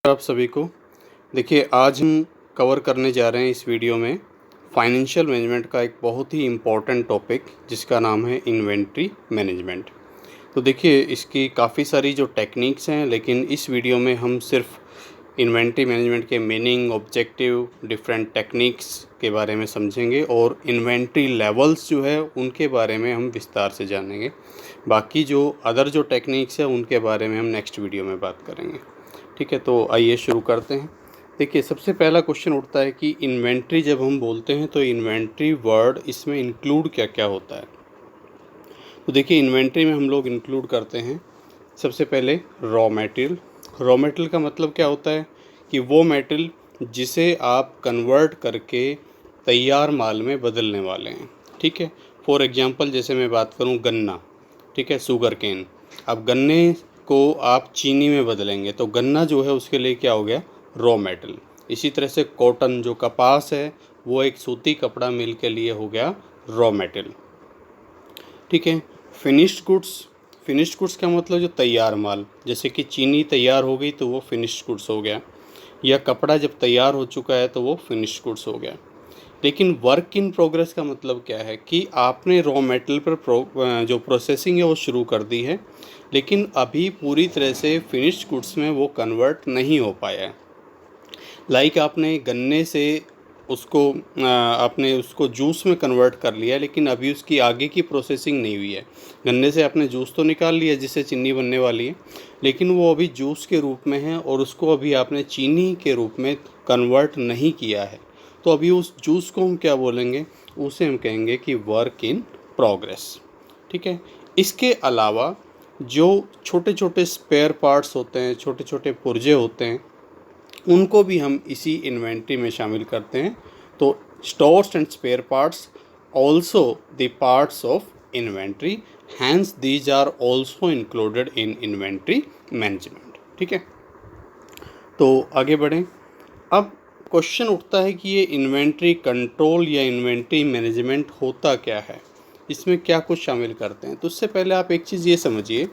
आप सभी को देखिए, आज हम कवर करने जा रहे हैं इस वीडियो में फाइनेंशियल मैनेजमेंट का एक बहुत ही इम्पोर्टेंट टॉपिक जिसका नाम है इन्वेंट्री मैनेजमेंट। तो देखिए, इसकी काफ़ी सारी जो टेक्निक्स हैं, लेकिन इस वीडियो में हम सिर्फ इन्वेंट्री मैनेजमेंट के मीनिंग, ऑब्जेक्टिव, डिफरेंट टेक्निक्स के बारे में समझेंगे और इन्वेंट्री लेवल्स जो है उनके बारे में हम विस्तार से जानेंगे। बाकी जो अदर जो टेक्निक्स है उनके बारे में हम नेक्स्ट वीडियो में बात करेंगे। ठीक है, तो आइए शुरू करते हैं। देखिए, सबसे पहला क्वेश्चन उठता है कि इन्वेंट्री जब हम बोलते हैं तो इन्वेंट्री वर्ड इसमें इंक्लूड क्या क्या होता है। तो देखिए, इन्वेंट्री में हम लोग इंक्लूड करते हैं सबसे पहले रॉ मटेरियल। रॉ मटेरियल का मतलब क्या होता है कि वो मटेरियल जिसे आप कन्वर्ट करके तैयार माल में बदलने वाले हैं। ठीक है, फॉर एग्जांपल जैसे मैं बात करूं गन्ना, ठीक है, शुगर केन। अब गन्ने को आप चीनी में बदलेंगे तो गन्ना जो है उसके लिए क्या हो गया, रॉ मेटल। इसी तरह से कॉटन जो कपास है वो एक सूती कपड़ा मिल के लिए हो गया रॉ मेटल। ठीक है, फिनिश्ड गुड्स। फिनिश्ड गुड्स का मतलब जो तैयार माल, जैसे कि चीनी तैयार हो गई तो वो फिनिश्ड गुड्स हो गया, या कपड़ा जब तैयार हो चुका है तो वो फिनिश्ड गुड्स हो गया। लेकिन वर्क इन प्रोग्रेस का मतलब क्या है कि आपने रॉ मेटेरियल पर जो प्रोसेसिंग है वो शुरू कर दी है, लेकिन अभी पूरी तरह से फिनिश्ड गुड्स में वो कन्वर्ट नहीं हो पाया है। लाइक आपने गन्ने से आपने उसको जूस में कन्वर्ट कर लिया, लेकिन अभी उसकी आगे की प्रोसेसिंग नहीं हुई है। गन्ने से आपने जूस तो निकाल लिया जिससे चीनी बनने वाली है, लेकिन वो अभी जूस के रूप में है और उसको अभी आपने चीनी के रूप में कन्वर्ट नहीं किया है। तो अभी उस जूस को हम क्या बोलेंगे, उसे हम कहेंगे कि वर्क इन प्रोग्रेस। ठीक है, इसके अलावा जो छोटे छोटे स्पेयर पार्ट्स होते हैं, छोटे छोटे पुर्जे होते हैं, उनको भी हम इसी इन्वेंट्री में शामिल करते हैं। तो stores and spare parts also the parts of inventory, hence these are also included in inventory management. ठीक है, तो आगे बढ़ें। अब क्वेश्चन उठता है कि ये इन्वेंट्री कंट्रोल या इन्वेंट्री मैनेजमेंट होता क्या है, इसमें क्या कुछ शामिल करते हैं। तो उससे पहले आप एक चीज़ ये समझिए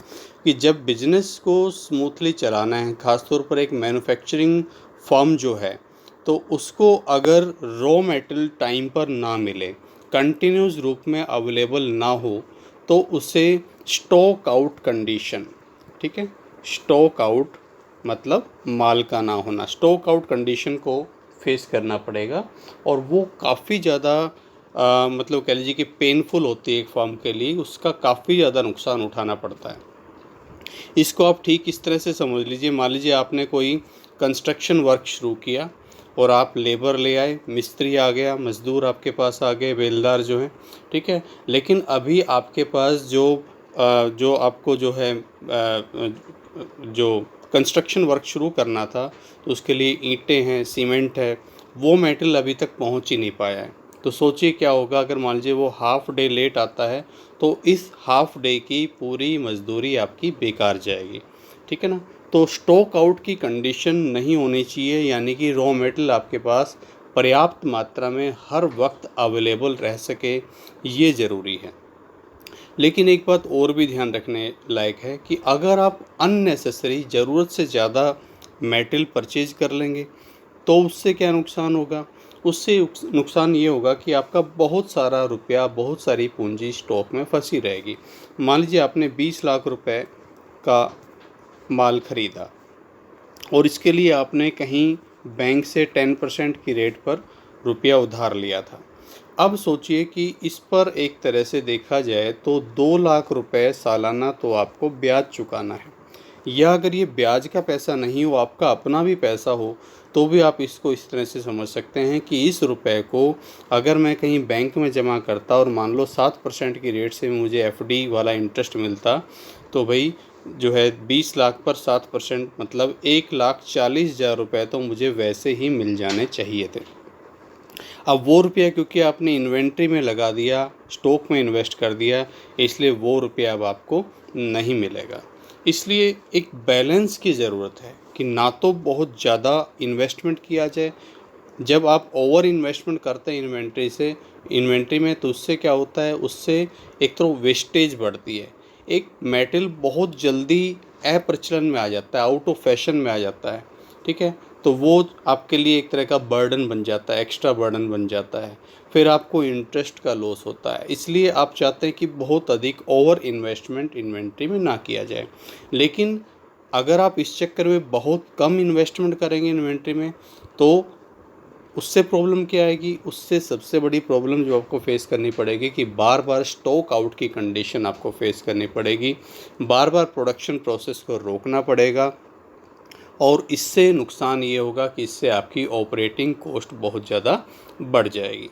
कि जब बिजनेस को स्मूथली चलाना है, ख़ासतौर पर एक मैन्युफैक्चरिंग फर्म जो है, तो उसको अगर रॉ मटेरियल टाइम पर ना मिले, कंटिन्यूस रूप में अवेलेबल ना हो, तो उसे स्टॉक आउट कंडीशन, ठीक है, स्टॉक आउट मतलब माल का ना होना, स्टॉक आउट कंडीशन को फेस करना पड़ेगा। और वो काफ़ी ज़्यादा मतलब कह लीजिए कि पेनफुल होती है एक फर्म के लिए, उसका काफ़ी ज़्यादा नुकसान उठाना पड़ता है। इसको आप ठीक इस तरह से समझ लीजिए, मान लीजिए आपने कोई कंस्ट्रक्शन वर्क शुरू किया और आप लेबर ले आए, मिस्त्री आ गया, मज़दूर आपके पास आ गए, बेलदार जो हैं, ठीक है, लेकिन अभी आपके पास जो आपको जो है जो कंस्ट्रक्शन वर्क शुरू करना था, तो उसके लिए ईंटें हैं, सीमेंट है, वो मेटेरियल अभी तक पहुंच ही नहीं पाया है। तो सोचिए क्या होगा अगर मान लीजिए वो हाफ डे लेट आता है, तो इस हाफ डे की पूरी मजदूरी आपकी बेकार जाएगी। ठीक है ना, तो स्टॉक आउट की कंडीशन नहीं होनी चाहिए, यानी कि रॉ मटेरियल आपके पास पर्याप्त मात्रा में हर वक्त अवेलेबल रह सके, ये ज़रूरी है। लेकिन एक बात और भी ध्यान रखने लायक है कि अगर आप अननेसेसरी ज़रूरत से ज़्यादा मेटेरियल परचेज कर लेंगे तो उससे क्या नुकसान होगा, उससे नुकसान ये होगा कि आपका बहुत सारा रुपया, बहुत सारी पूंजी स्टॉक में फंसी रहेगी। मान लीजिए आपने 20 लाख रुपए का माल ख़रीदा और इसके लिए आपने कहीं बैंक से 10% की रेट पर रुपया उधार लिया था। अब सोचिए कि इस पर एक तरह से देखा जाए तो 2 लाख रुपए सालाना तो आपको ब्याज चुकाना है, या अगर ये ब्याज का पैसा नहीं हो, आपका अपना भी पैसा हो, तो भी आप इसको इस तरह से समझ सकते हैं कि इस रुपए को अगर मैं कहीं बैंक में जमा करता और मान लो 7% की रेट से मुझे एफडी वाला इंटरेस्ट मिलता, तो भाई जो है 20 लाख पर 7% मतलब 1,40,000 रुपये तो मुझे वैसे ही मिल जाने चाहिए थे। अब वो रुपया क्योंकि आपने इन्वेंट्री में लगा दिया, स्टॉक में इन्वेस्ट कर दिया, इसलिए वो रुपया अब आपको नहीं मिलेगा। इसलिए एक बैलेंस की ज़रूरत है कि ना तो बहुत ज़्यादा इन्वेस्टमेंट किया जाए। जब आप ओवर इन्वेस्टमेंट करते हैं इन्वेंट्री में, तो उससे क्या होता है, उससे एक तो वेस्टेज बढ़ती है, एक मेटल बहुत जल्दी अप्रचलन में आ जाता है, आउट ऑफ फैशन में आ जाता है। ठीक है, तो वो आपके लिए एक तरह का बर्डन बन जाता है, एक्स्ट्रा बर्डन बन जाता है। फिर आपको इंटरेस्ट का लॉस होता है, इसलिए आप चाहते हैं कि बहुत अधिक ओवर इन्वेस्टमेंट इन्वेंट्री में ना किया जाए। लेकिन अगर आप इस चक्कर में बहुत कम इन्वेस्टमेंट करेंगे इन्वेंट्री में, तो उससे प्रॉब्लम क्या आएगी? उससे सबसे बड़ी प्रॉब्लम जो आपको फेस करनी पड़ेगी कि बार बार स्टॉक आउट की कंडीशन आपको फेस करनी पड़ेगी, बार बार प्रोडक्शन प्रोसेस को रोकना पड़ेगा, और इससे नुकसान ये होगा कि इससे आपकी ऑपरेटिंग कॉस्ट बहुत ज़्यादा बढ़ जाएगी।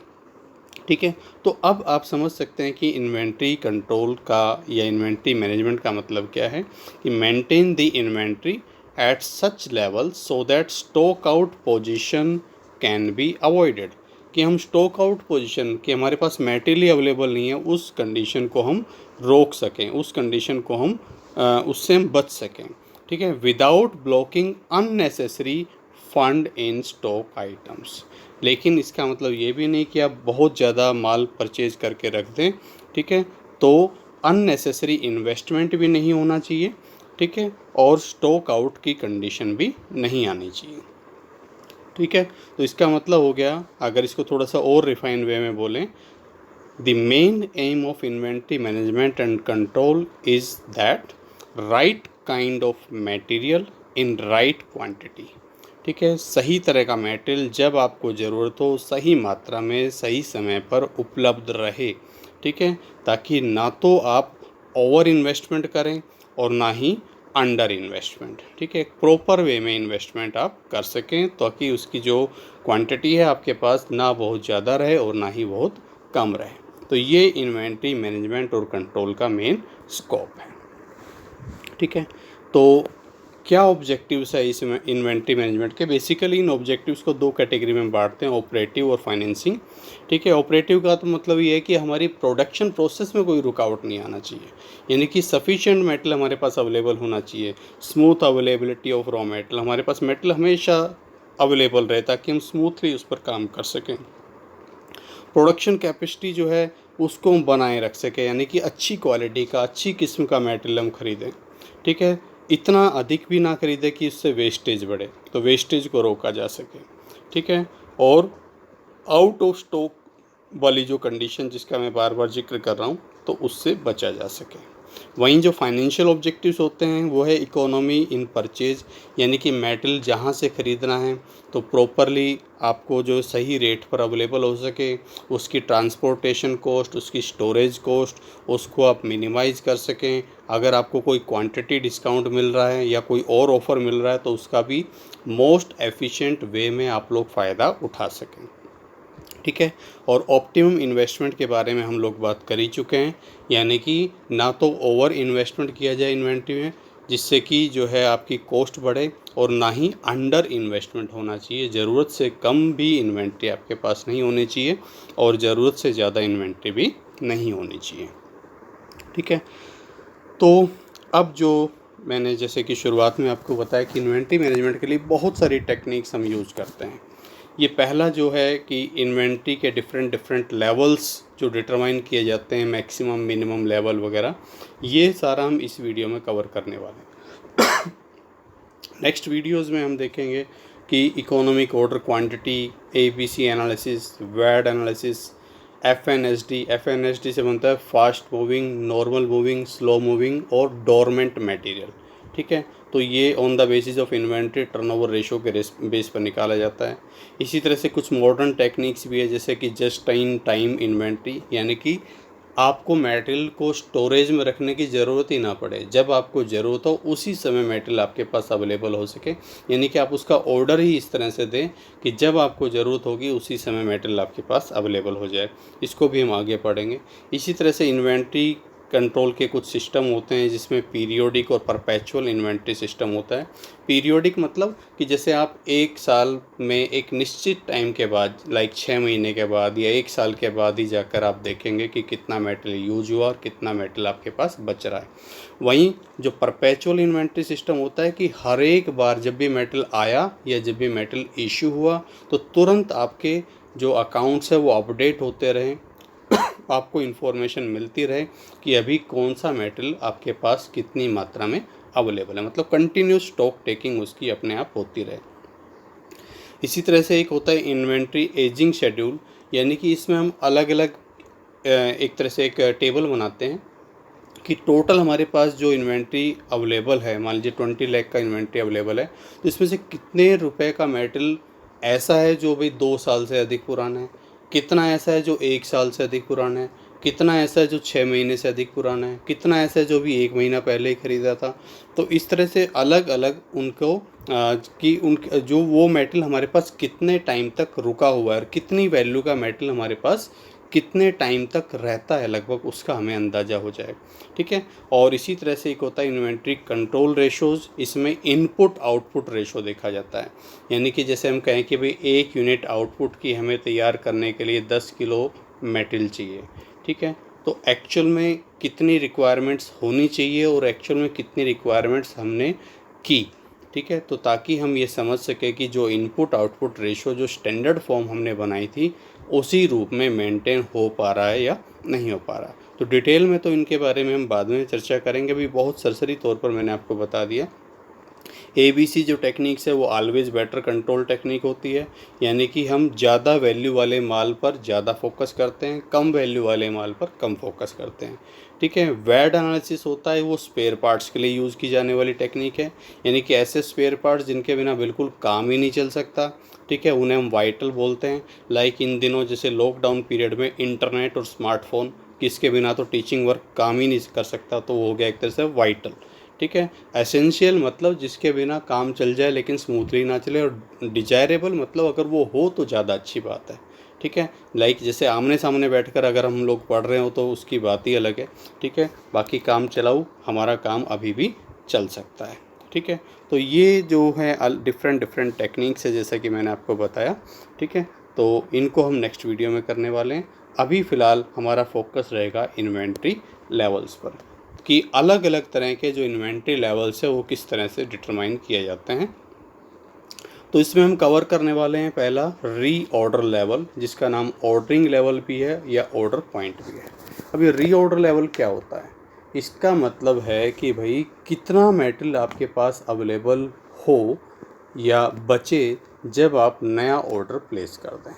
ठीक है, तो अब आप समझ सकते हैं कि इन्वेंट्री कंट्रोल का या इन्वेंट्री मैनेजमेंट का मतलब क्या है कि maintain the inventory at such level so that stock out position can be avoided, कि हम स्टॉक आउट पोजीशन कि हमारे पास मटेरियल अवेलेबल नहीं है, उस कंडीशन को हम रोक सकें, उस कंडीशन को हम उससे हम बच सकें। ठीक है, without blocking unnecessary fund in stock items. लेकिन इसका मतलब ये भी नहीं कि आप बहुत ज़्यादा माल परचेज करके रख दें। ठीक है, तो अननेसेसरी इन्वेस्टमेंट भी नहीं होना चाहिए। ठीक है, और स्टॉक आउट की कंडीशन भी नहीं आनी चाहिए। ठीक है, तो इसका मतलब हो गया, अगर इसको थोड़ा सा और रिफाइन वे में बोलें, the main M of inventory management and control is that right kind of material in right quantity. ठीक है, सही तरह का मटेरियल जब आपको ज़रूरत हो, सही मात्रा में सही समय पर उपलब्ध रहे। ठीक है, ताकि ना तो आप ओवर इन्वेस्टमेंट करें और ना ही अंडर इन्वेस्टमेंट। ठीक है, प्रॉपर वे में इन्वेस्टमेंट आप कर सकें ताकि उसकी जो क्वांटिटी है आपके पास ना बहुत ज़्यादा रहे और ना ही बहुत कम रहे। तो ये इन्वेंट्री मैनेजमेंट और कंट्रोल का मेन स्कोप है। ठीक है, तो क्या ऑब्जेक्टिव्स है इस इन्वेंट्री मैनेजमेंट के? बेसिकली इन ऑब्जेक्टिव्स को दो कैटेगरी में बांटते हैं, ऑपरेटिव और फाइनेंसिंग। ठीक है, ऑपरेटिव का तो मतलब ये है कि हमारी प्रोडक्शन प्रोसेस में कोई रुकावट नहीं आना चाहिए, यानी कि सफिशिएंट मेटल हमारे पास अवेलेबल होना चाहिए, smooth availability of raw metal, हमारे पास मेटल हमेशा अवेलेबल रहे ताकि हम स्मूथली उस पर काम कर सकें। प्रोडक्शन कैपेसिटी जो है उसको हम बनाए रख सकें, यानी कि अच्छी क्वालिटी का, अच्छी किस्म का मेटेरियल हम खरीदें। ठीक है, इतना अधिक भी ना खरीदें कि उससे वेस्टेज बढ़े, तो वेस्टेज को रोका जा सके। ठीक है, और आउट ऑफ स्टॉक वाली जो कंडीशन जिसका मैं बार बार जिक्र कर रहा हूँ, तो उससे बचा जा सके। वहीं जो फाइनेंशियल ऑब्जेक्टिव्स होते हैं वो है इकोनॉमी इन परचेज, यानी कि मेटल जहाँ से ख़रीदना है तो प्रॉपरली आपको जो सही रेट पर अवेलेबल हो सके, उसकी ट्रांसपोर्टेशन कॉस्ट, उसकी स्टोरेज कॉस्ट, उसको आप मिनिमाइज़ कर सकें। अगर आपको कोई क्वांटिटी डिस्काउंट मिल रहा है या कोई और ऑफ़र मिल रहा है तो उसका भी मोस्ट एफिशिएंट वे में आप लोग फ़ायदा उठा सकें। ठीक है, और ऑप्टिमम इन्वेस्टमेंट के बारे में हम लोग बात कर ही चुके हैं, यानी कि ना तो ओवर इन्वेस्टमेंट किया जाए इन्वेंट्री में जिससे कि जो है आपकी कॉस्ट बढ़े, और ना ही अंडर इन्वेस्टमेंट होना चाहिए, ज़रूरत से कम भी इन्वेंट्री आपके पास नहीं होनी चाहिए और ज़रूरत से ज़्यादा इन्वेंट्री भी नहीं होनी चाहिए। ठीक है, तो अब जो मैंने जैसे कि शुरुआत में आपको बताया कि इन्वेंट्री मैनेजमेंट के लिए बहुत सारी टेक्निक्स हम यूज़ करते हैं। ये पहला जो है कि इन्वेंट्री के डिफरेंट डिफरेंट लेवल्स जो डिटरमाइन किए जाते हैं, मैक्सिमम मिनिमम लेवल वगैरह, ये सारा हम इस वीडियो में कवर करने वाले हैं। नेक्स्ट वीडियोस में हम देखेंगे कि economic order quantity, ABC analysis, VED analysis, FNSD से बनता है fast moving, normal moving, slow moving और डोरमेंट मटेरियल। ठीक है, तो ये on the basis of inventory turnover ratio के बेस पर निकाला जाता है। इसी तरह से कुछ मॉडर्न टेक्निक्स भी है जैसे कि जस्ट इन टाइम इन्वेंट्री, यानी कि आपको मटेरियल को स्टोरेज में रखने की ज़रूरत ही ना पड़े, जब आपको ज़रूरत हो उसी समय मटेरियल आपके पास अवेलेबल हो सके, यानी कि आप उसका ऑर्डर ही इस तरह से दें कि जब आपको ज़रूरत होगी उसी समय मटेरियल आपके पास अवेलेबल हो जाए। इसको भी हम आगे पढ़ेंगे। इसी तरह से इन्वेंट्री कंट्रोल के कुछ सिस्टम होते हैं जिसमें पीरियोडिक और परपेचुअल इन्वेंट्री सिस्टम होता है। पीरियोडिक मतलब कि जैसे आप एक साल में एक निश्चित टाइम के बाद, लाइक 6 महीने के बाद या एक साल के बाद ही जाकर आप देखेंगे कि कितना मेटेरियल यूज हुआ और कितना मेटेरियल आपके पास बच रहा है। वहीं जो परपेचुअल इन्वेंट्री सिस्टम होता है कि हर एक बार जब भी मेटेरियल आया या जब भी मेटेरियल इशू हुआ तो तुरंत आपके जो अकाउंट्स है वो अपडेट होते रहें, आपको इन्फॉर्मेशन मिलती रहे कि अभी कौन सा मेटल आपके पास कितनी मात्रा में अवेलेबल है, मतलब कंटिन्यूस स्टॉक टेकिंग उसकी अपने आप होती रहे। इसी तरह से एक होता है इन्वेंट्री एजिंग शेड्यूल, यानी कि इसमें हम अलग अलग एक तरह से एक टेबल बनाते हैं कि टोटल हमारे पास जो इन्वेंट्री अवेलेबल है, मान लीजिए 20 लाख का इन्वेंट्री अवेलेबल है, तो इसमें से कितने रुपए का मेटल ऐसा है जो भाई 2 साल से अधिक पुराना है, कितना ऐसा है जो 1 साल से अधिक पुराना है, कितना ऐसा है जो 6 महीने से अधिक पुराना है, कितना ऐसा है जो भी 1 महीना पहले ही ख़रीदा था। तो इस तरह से अलग अलग उनको कि उन जो वो मेटल हमारे पास कितने टाइम तक रुका हुआ है और कितनी वैल्यू का मेटल हमारे पास कितने टाइम तक रहता है लगभग, उसका हमें अंदाज़ा हो जाए। ठीक है। और इसी तरह से एक होता है इन्वेंट्री कंट्रोल रेशोज़, इसमें इनपुट आउटपुट रेशो देखा जाता है, यानी कि जैसे हम कहें कि भाई 1 यूनिट आउटपुट की हमें तैयार करने के लिए 10 किलो मेटल चाहिए। ठीक है। तो एक्चुअल में कितनी रिक्वायरमेंट्स होनी चाहिए और एक्चुअल में कितनी रिक्वायरमेंट्स हमने की। ठीक है। तो ताकि हम ये समझ सकें कि जो इनपुट आउटपुट रेशो जो स्टैंडर्ड फॉर्म हमने बनाई थी उसी रूप में मेंटेन हो पा रहा है या नहीं हो पा रहा। तो डिटेल में तो इनके बारे में हम बाद में चर्चा करेंगे, अभी बहुत सरसरी तौर पर मैंने आपको बता दिया। ABC जो टेक्निक्स है वो ऑलवेज बेटर कंट्रोल टेक्निक होती है, यानी कि हम ज़्यादा वैल्यू वाले माल पर ज़्यादा फोकस करते हैं, कम वैल्यू वाले माल पर कम फोकस करते हैं। ठीक है। वैड एनालिसिस होता है, वो स्पेयर पार्ट्स के लिए यूज़ की जाने वाली टेक्निक है, यानी कि ऐसे स्पेयर पार्ट्स जिनके बिना बिल्कुल काम ही नहीं चल सकता। ठीक है। उन्हें हम वाइटल बोलते हैं। लाइक इन दिनों जैसे लॉकडाउन पीरियड में इंटरनेट और स्मार्टफोन, किसके बिना तो टीचिंग वर्क काम ही नहीं कर सकता, तो वो हो गया एक तरह से वाइटल। ठीक है। एसेंशियल मतलब जिसके बिना काम चल जाए लेकिन स्मूथली ना चले, और डिजायरेबल मतलब अगर वो हो तो ज़्यादा अच्छी बात है। ठीक है। लाइक जैसे आमने सामने बैठकर अगर हम लोग पढ़ रहे हो तो उसकी बात ही अलग है। ठीक है। बाकी काम चलाऊ, हमारा काम अभी भी चल सकता है। ठीक है। तो ये जो है डिफरेंट टेक्निक्स है जैसा कि मैंने आपको बताया। ठीक है। तो इनको हम नेक्स्ट वीडियो में करने वाले हैं। अभी फ़िलहाल हमारा फोकस रहेगा इन्वेंट्री लेवल्स पर, कि अलग अलग तरह के जो इन्वेंट्री लेवल्स है वो किस तरह से डिटरमाइन किए जाते हैं। तो इसमें हम कवर करने वाले हैं पहला रीऑर्डर लेवल, जिसका नाम ऑर्डरिंग लेवल भी है या ऑर्डर पॉइंट भी है। अभी रीऑर्डर लेवल क्या होता है? इसका मतलब है कि भाई कितना मेटल आपके पास अवेलेबल हो या बचे जब आप नया ऑर्डर प्लेस कर दें।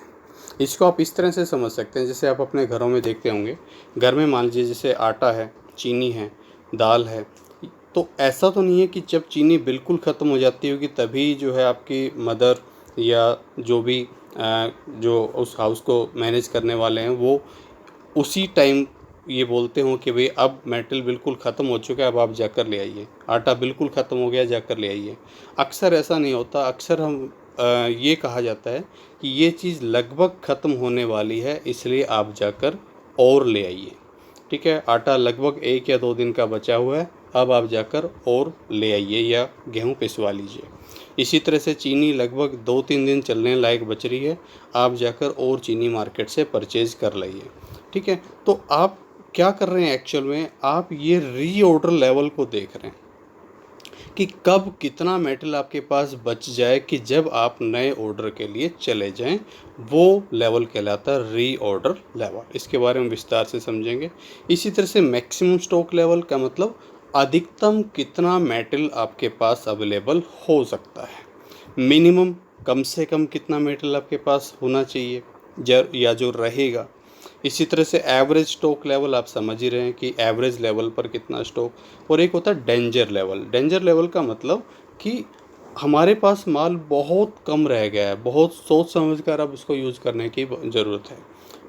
इसको आप इस तरह से समझ सकते हैं, जैसे आप अपने घरों में देखते होंगे, घर में मान लीजिए जैसे आटा है, चीनी है, दाल है, तो ऐसा तो नहीं है कि जब चीनी बिल्कुल ख़त्म हो जाती होगी तभी जो है आपकी मदर या जो भी जो उस हाउस को मैनेज करने वाले हैं वो उसी टाइम ये बोलते हों कि भाई अब मेटल बिल्कुल ख़त्म हो चुका है, अब आप जाकर ले आइए, आटा बिल्कुल ख़त्म हो गया, जाकर ले आइए। अक्सर ऐसा नहीं होता। अक्सर हम ये कहा जाता है कि ये चीज़ लगभग ख़त्म होने वाली है, इसलिए आप जाकर और ले आइए। ठीक है। आटा लगभग 1 या 2 दिन का बचा हुआ है, अब आप जाकर और ले आइए या गेहूँ पिसवा लीजिए। इसी तरह से चीनी लगभग 2-3 दिन चलने लायक बच रही है, आप जाकर और चीनी मार्केट से परचेज़ कर लाइए। ठीक है। तो आप क्या कर रहे हैं एक्चुअल में, आप ये रीऑर्डर लेवल को देख रहे हैं कि कब कितना मेटल आपके पास बच जाए कि जब आप नए ऑर्डर के लिए चले जाएं, वो लेवल कहलाता है रीऑर्डर लेवल। इसके बारे में विस्तार से समझेंगे। इसी तरह से मैक्सिमम स्टॉक लेवल का मतलब अधिकतम कितना मेटल आपके पास अवेलेबल हो सकता है। मिनिमम कम से कम कितना मेटल आपके पास होना चाहिए या जो रहेगा। इसी तरह से एवरेज स्टॉक लेवल आप समझ ही रहे हैं कि एवरेज लेवल पर कितना स्टॉक। और एक होता है डेंजर लेवल। डेंजर लेवल का मतलब कि हमारे पास माल बहुत कम रह गया है, बहुत सोच समझ कर अब उसको यूज़ करने की ज़रूरत है।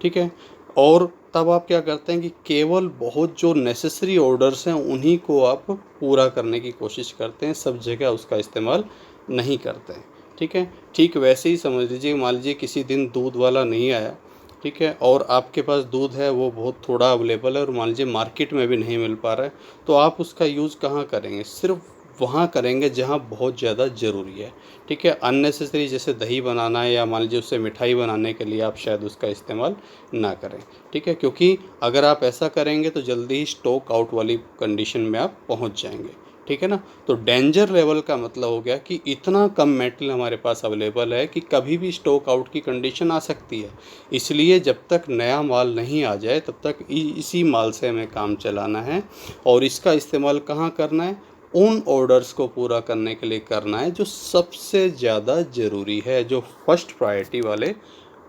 ठीक है। और तब आप क्या करते हैं कि केवल बहुत जो नेसेसरी ऑर्डर्स हैं उन्हीं को आप पूरा करने की कोशिश करते हैं, सब जगह उसका इस्तेमाल नहीं करते हैं। ठीक है। ठीक वैसे ही समझ लीजिए, मान लीजिए किसी दिन दूध वाला नहीं आया, ठीक है, और आपके पास दूध है वो बहुत थोड़ा अवेलेबल है और मान लीजिए मार्केट में भी नहीं मिल पा रहा है, तो आप उसका यूज़ कहाँ करेंगे? सिर्फ वहाँ करेंगे जहाँ बहुत ज़्यादा ज़रूरी है। ठीक है। अननेसेसरी जैसे दही बनाना है या मान लीजिए उससे मिठाई बनाने के लिए आप शायद उसका इस्तेमाल ना करें। ठीक है। क्योंकि अगर आप ऐसा करेंगे तो जल्दी ही स्टॉक आउट वाली कंडीशन में आप पहुँच जाएंगे। ठीक है ना। तो डेंजर लेवल का मतलब हो गया कि इतना कम मेटल हमारे पास अवेलेबल है कि कभी भी स्टॉक आउट की कंडीशन आ सकती है। इसलिए जब तक नया माल नहीं आ जाए तब तक इसी माल से हमें काम चलाना है। और इसका इस्तेमाल कहाँ करना है? उन ऑर्डर्स को पूरा करने के लिए करना है जो सबसे ज़्यादा ज़रूरी है, जो फर्स्ट प्रायोरिटी वाले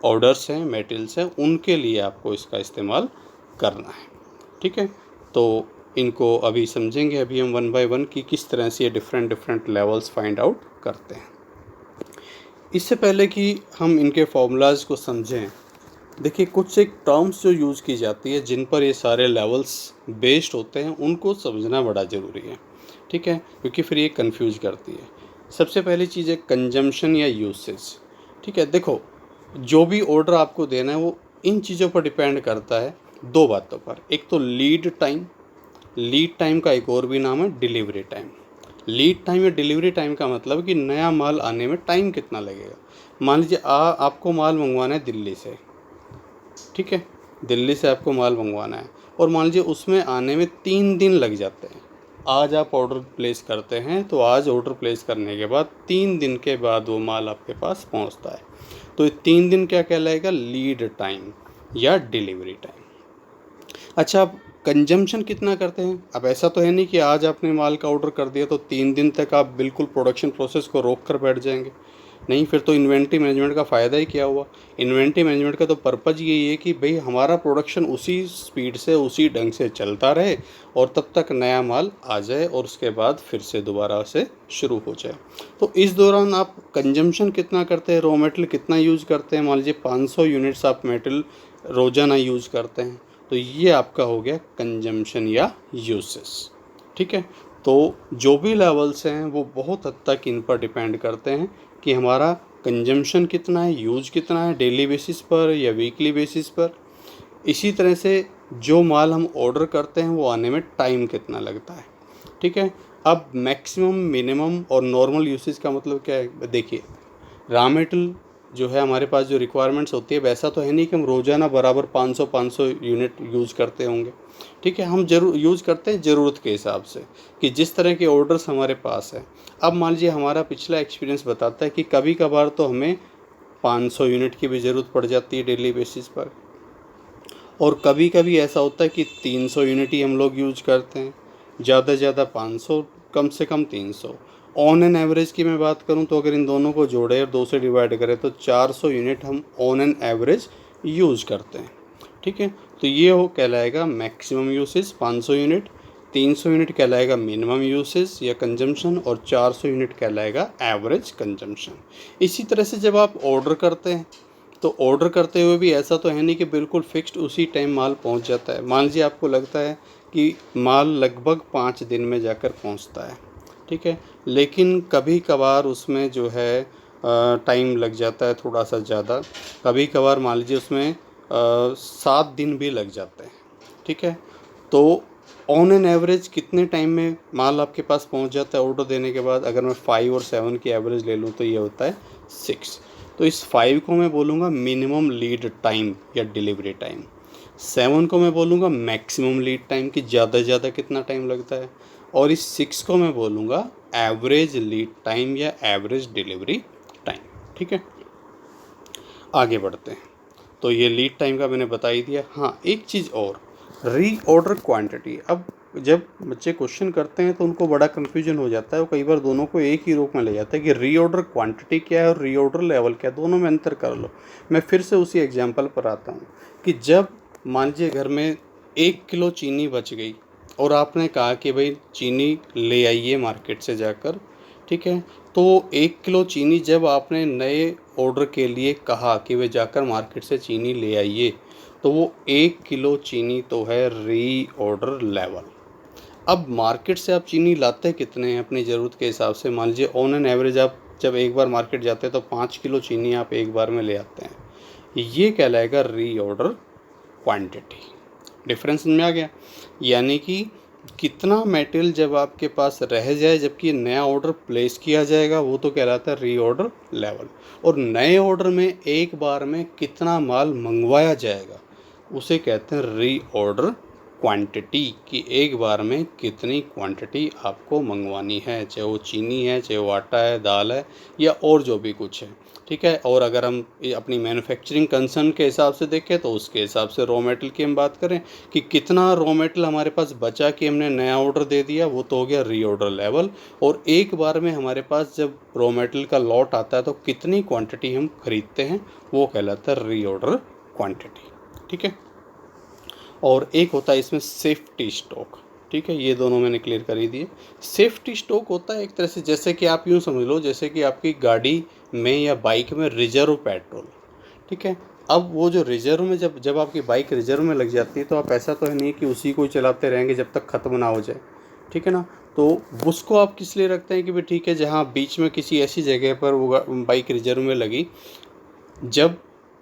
ऑर्डर्स हैं, मटेरियल्स हैं, उनके लिए आपको इसका इस्तेमाल करना है। ठीक है, तो इनको अभी समझेंगे अभी हम वन बाय वन कि किस तरह से ये डिफरेंट लेवल्स फाइंड आउट करते हैं। इससे पहले कि हम इनके फॉर्मूलाज़ को समझें, देखिए कुछ एक टर्म्स जो यूज़ की जाती है जिन पर ये सारे लेवल्स बेस्ड होते हैं, उनको समझना बड़ा ज़रूरी है। ठीक है, क्योंकि फिर ये कंफ्यूज करती है। सबसे पहली चीज़ है कंजम्पशन या यूसेज। ठीक है, देखो जो भी ऑर्डर आपको देना है वो इन चीज़ों पर डिपेंड करता है, दो बातों पर। एक तो लीड टाइम, लीड टाइम का एक और भी नाम है डिलीवरी टाइम। लीड टाइम या डिलीवरी टाइम का मतलब कि नया माल आने में टाइम कितना लगेगा। मान लीजिए आपको माल मंगवाना है दिल्ली से, ठीक है, दिल्ली से आपको माल मंगवाना है और मान लीजिए उसमें आने में 3 दिन लग जाते हैं। आज आप ऑर्डर प्लेस करते हैं तो आज ऑर्डर प्लेस करने के बाद 3 दिन के बाद वो माल आपके पास पहुंचता है। तो ये 3 दिन क्या कहलाएगा, लीड टाइम या डिलीवरी टाइम। अच्छा, आप कंजम्पशन कितना करते हैं? अब ऐसा तो है नहीं कि आज आपने माल का ऑर्डर कर दिया तो 3 दिन तक आप बिल्कुल प्रोडक्शन प्रोसेस को रोक कर बैठ जाएंगे। नहीं, फिर तो इन्वेंट्री मैनेजमेंट का फ़ायदा ही क्या हुआ। इन्वेंट्री मैनेजमेंट का तो पर्पज़ यही है कि भाई हमारा प्रोडक्शन उसी स्पीड से उसी ढंग से चलता रहे और तब तक नया माल आ जाए और उसके बाद फिर से दोबारा से शुरू हो जाए। तो इस दौरान आप कंजम्पशन कितना करते हैं, रॉ मटेरियल कितना यूज़ करते हैं? मान लीजिए 500 यूनिट्स आप मटेरियल रोज़ाना यूज़ करते हैं, तो ये आपका हो गया कंजम्पशन या यूसेस। ठीक है, तो जो भी लेवल्स हैं वो बहुत हद तक इन पर डिपेंड करते हैं कि हमारा कंजम्पशन कितना है, यूज कितना है, डेली बेसिस पर या वीकली बेसिस पर। इसी तरह से जो माल हम ऑर्डर करते हैं वो आने में टाइम कितना लगता है। ठीक है, अब मैक्सिमम, मिनिमम और नॉर्मल यूसेज का मतलब क्या है? देखिए, रॉ मटेरियल जो है हमारे पास जो रिक्वायरमेंट्स होती है, वैसा तो है नहीं कि हम रोज़ाना बराबर 500 यूनिट यूज़ करते होंगे। ठीक है, हम जरूर यूज़ करते हैं ज़रूरत के हिसाब से कि जिस तरह के ऑर्डर्स हमारे पास है। अब मान लीजिए हमारा पिछला एक्सपीरियंस बताता है कि कभी कभार तो हमें 500 यूनिट की भी ज़रूरत पड़ जाती है डेली बेसिस पर, और कभी कभी ऐसा होता है कि 300 यूनिट ही हम लोग यूज करते हैं, ज़्यादा से ज़्यादा 500, कम से कम 300। ऑन एन एवरेज की मैं बात करूं तो अगर इन दोनों को जोड़े और 2 से डिवाइड करें तो 400 यूनिट हम ऑन एन एवरेज यूज़ करते हैं। ठीक है, तो ये हो कहलाएगा मैक्सिमम यूसेज 500 यूनिट, 300 यूनिट कहलाएगा मिनिमम यूसेज या कंजम्पशन, और 400 यूनिट कहलाएगा एवरेज कंजम्पशन। इसी तरह से जब आप ऑर्डर करते हैं तो ऑर्डर करते हुए भी ऐसा तो है नहीं कि बिल्कुल फिक्स्ड उसी टाइम माल पहुंच जाता है। मान लीजिए आपको लगता है कि माल लगभग 5 दिन में जाकर पहुंचता है, ठीक है, लेकिन कभी कभार उसमें जो है टाइम लग जाता है थोड़ा सा ज़्यादा। कभी कभार मान लीजिए उसमें 7 दिन भी लग जाते हैं। ठीक है, तो ऑन एन एवरेज कितने टाइम में माल आपके पास पहुंच जाता है ऑर्डर देने के बाद? अगर मैं 5 और 7 की एवरेज ले लूँ तो ये होता है 6। तो इस 5 को मैं बोलूँगा मिनिमम लीड टाइम या डिलीवरी टाइम, 7 को मैं बोलूँगा मैक्सिमम लीड टाइम कि ज़्यादा से ज़्यादा कितना टाइम लगता है, और इस 6 को मैं बोलूँगा एवरेज लीड टाइम या एवरेज डिलीवरी टाइम। ठीक है, आगे बढ़ते हैं। तो ये लीड टाइम का मैंने बता ही दिया। हाँ, एक चीज़ और, री ऑर्डर क्वान्टिटी। अब जब बच्चे क्वेश्चन करते हैं तो उनको बड़ा कन्फ्यूजन हो जाता है, वो कई बार दोनों को एक ही रूप में ले जाता है कि री ऑर्डर क्वान्टिटी क्या है और री ऑर्डर लेवल क्या है, दोनों में अंतर कर लो। मैं फिर से उसी एग्जाम्पल पर आता हूँ कि जब मान लीजिए घर में 1 किलो चीनी बच गई और आपने कहा कि भाई चीनी ले आइए मार्केट से जाकर, ठीक है, तो 1 किलो चीनी जब आपने नए ऑर्डर के लिए कहा कि वे जाकर मार्केट से चीनी ले आइए, तो वो 1 किलो चीनी तो है री ऑर्डर लेवल। अब मार्केट से आप चीनी लाते कितने हैं अपनी ज़रूरत के हिसाब से? मान लीजिए ऑन एन एवरेज आप जब एक बार मार्केट जाते हैं तो 5 किलो चीनी आप एक बार में ले आते हैं। ये कहलाएगा री ऑर्डर क्वांटिटी। डिफरेंस समझ में आ गया? यानी कि कितना मटेरियल जब आपके पास रह जाए जबकि नया ऑर्डर प्लेस किया जाएगा, वो तो कहलाता है री ऑर्डर लेवल। और नए ऑर्डर में एक बार में कितना माल मंगवाया जाएगा उसे कहते हैं री ऑर्डर क्वांटिटी कि एक बार में कितनी क्वांटिटी आपको मंगवानी है, चाहे वो चीनी है, चाहे वो आटा है, दाल है या और जो भी कुछ है, ठीक है। और अगर हम अपनी मैन्युफैक्चरिंग कंसर्न के हिसाब से देखें तो उसके हिसाब से रॉ मेटेरियल की हम बात करें कि कितना रॉ मेटेरियल हमारे पास बचा कि हमने नया ऑर्डर दे दिया, वो तो हो गया रीऑर्डर लेवल। और एक बार में हमारे पास जब रॉ मेटेरियल का लॉट आता है तो कितनी क्वांटिटी हम खरीदते हैं, वो कहलाता है रीऑर्डर क्वांटिटी, ठीक है। और एक होता है इसमें सेफ्टी स्टॉक, ठीक है। ये दोनों मैंने क्लियर कर ही दिए। सेफ्टी स्टॉक होता है एक तरह से, जैसे कि आप यूँ समझ लो जैसे कि आपकी गाड़ी में या बाइक में रिजर्व पेट्रोल, ठीक है। अब वो जो रिजर्व में जब जब आपकी बाइक रिजर्व में लग जाती है तो आप ऐसा तो है नहीं कि उसी को चलाते रहेंगे जब तक ख़त्म ना हो जाए, ठीक है ना। तो उसको आप किस लिए रखते हैं कि भाई ठीक है, जहाँ बीच में किसी ऐसी जगह पर वो बाइक रिजर्व में लगी, जब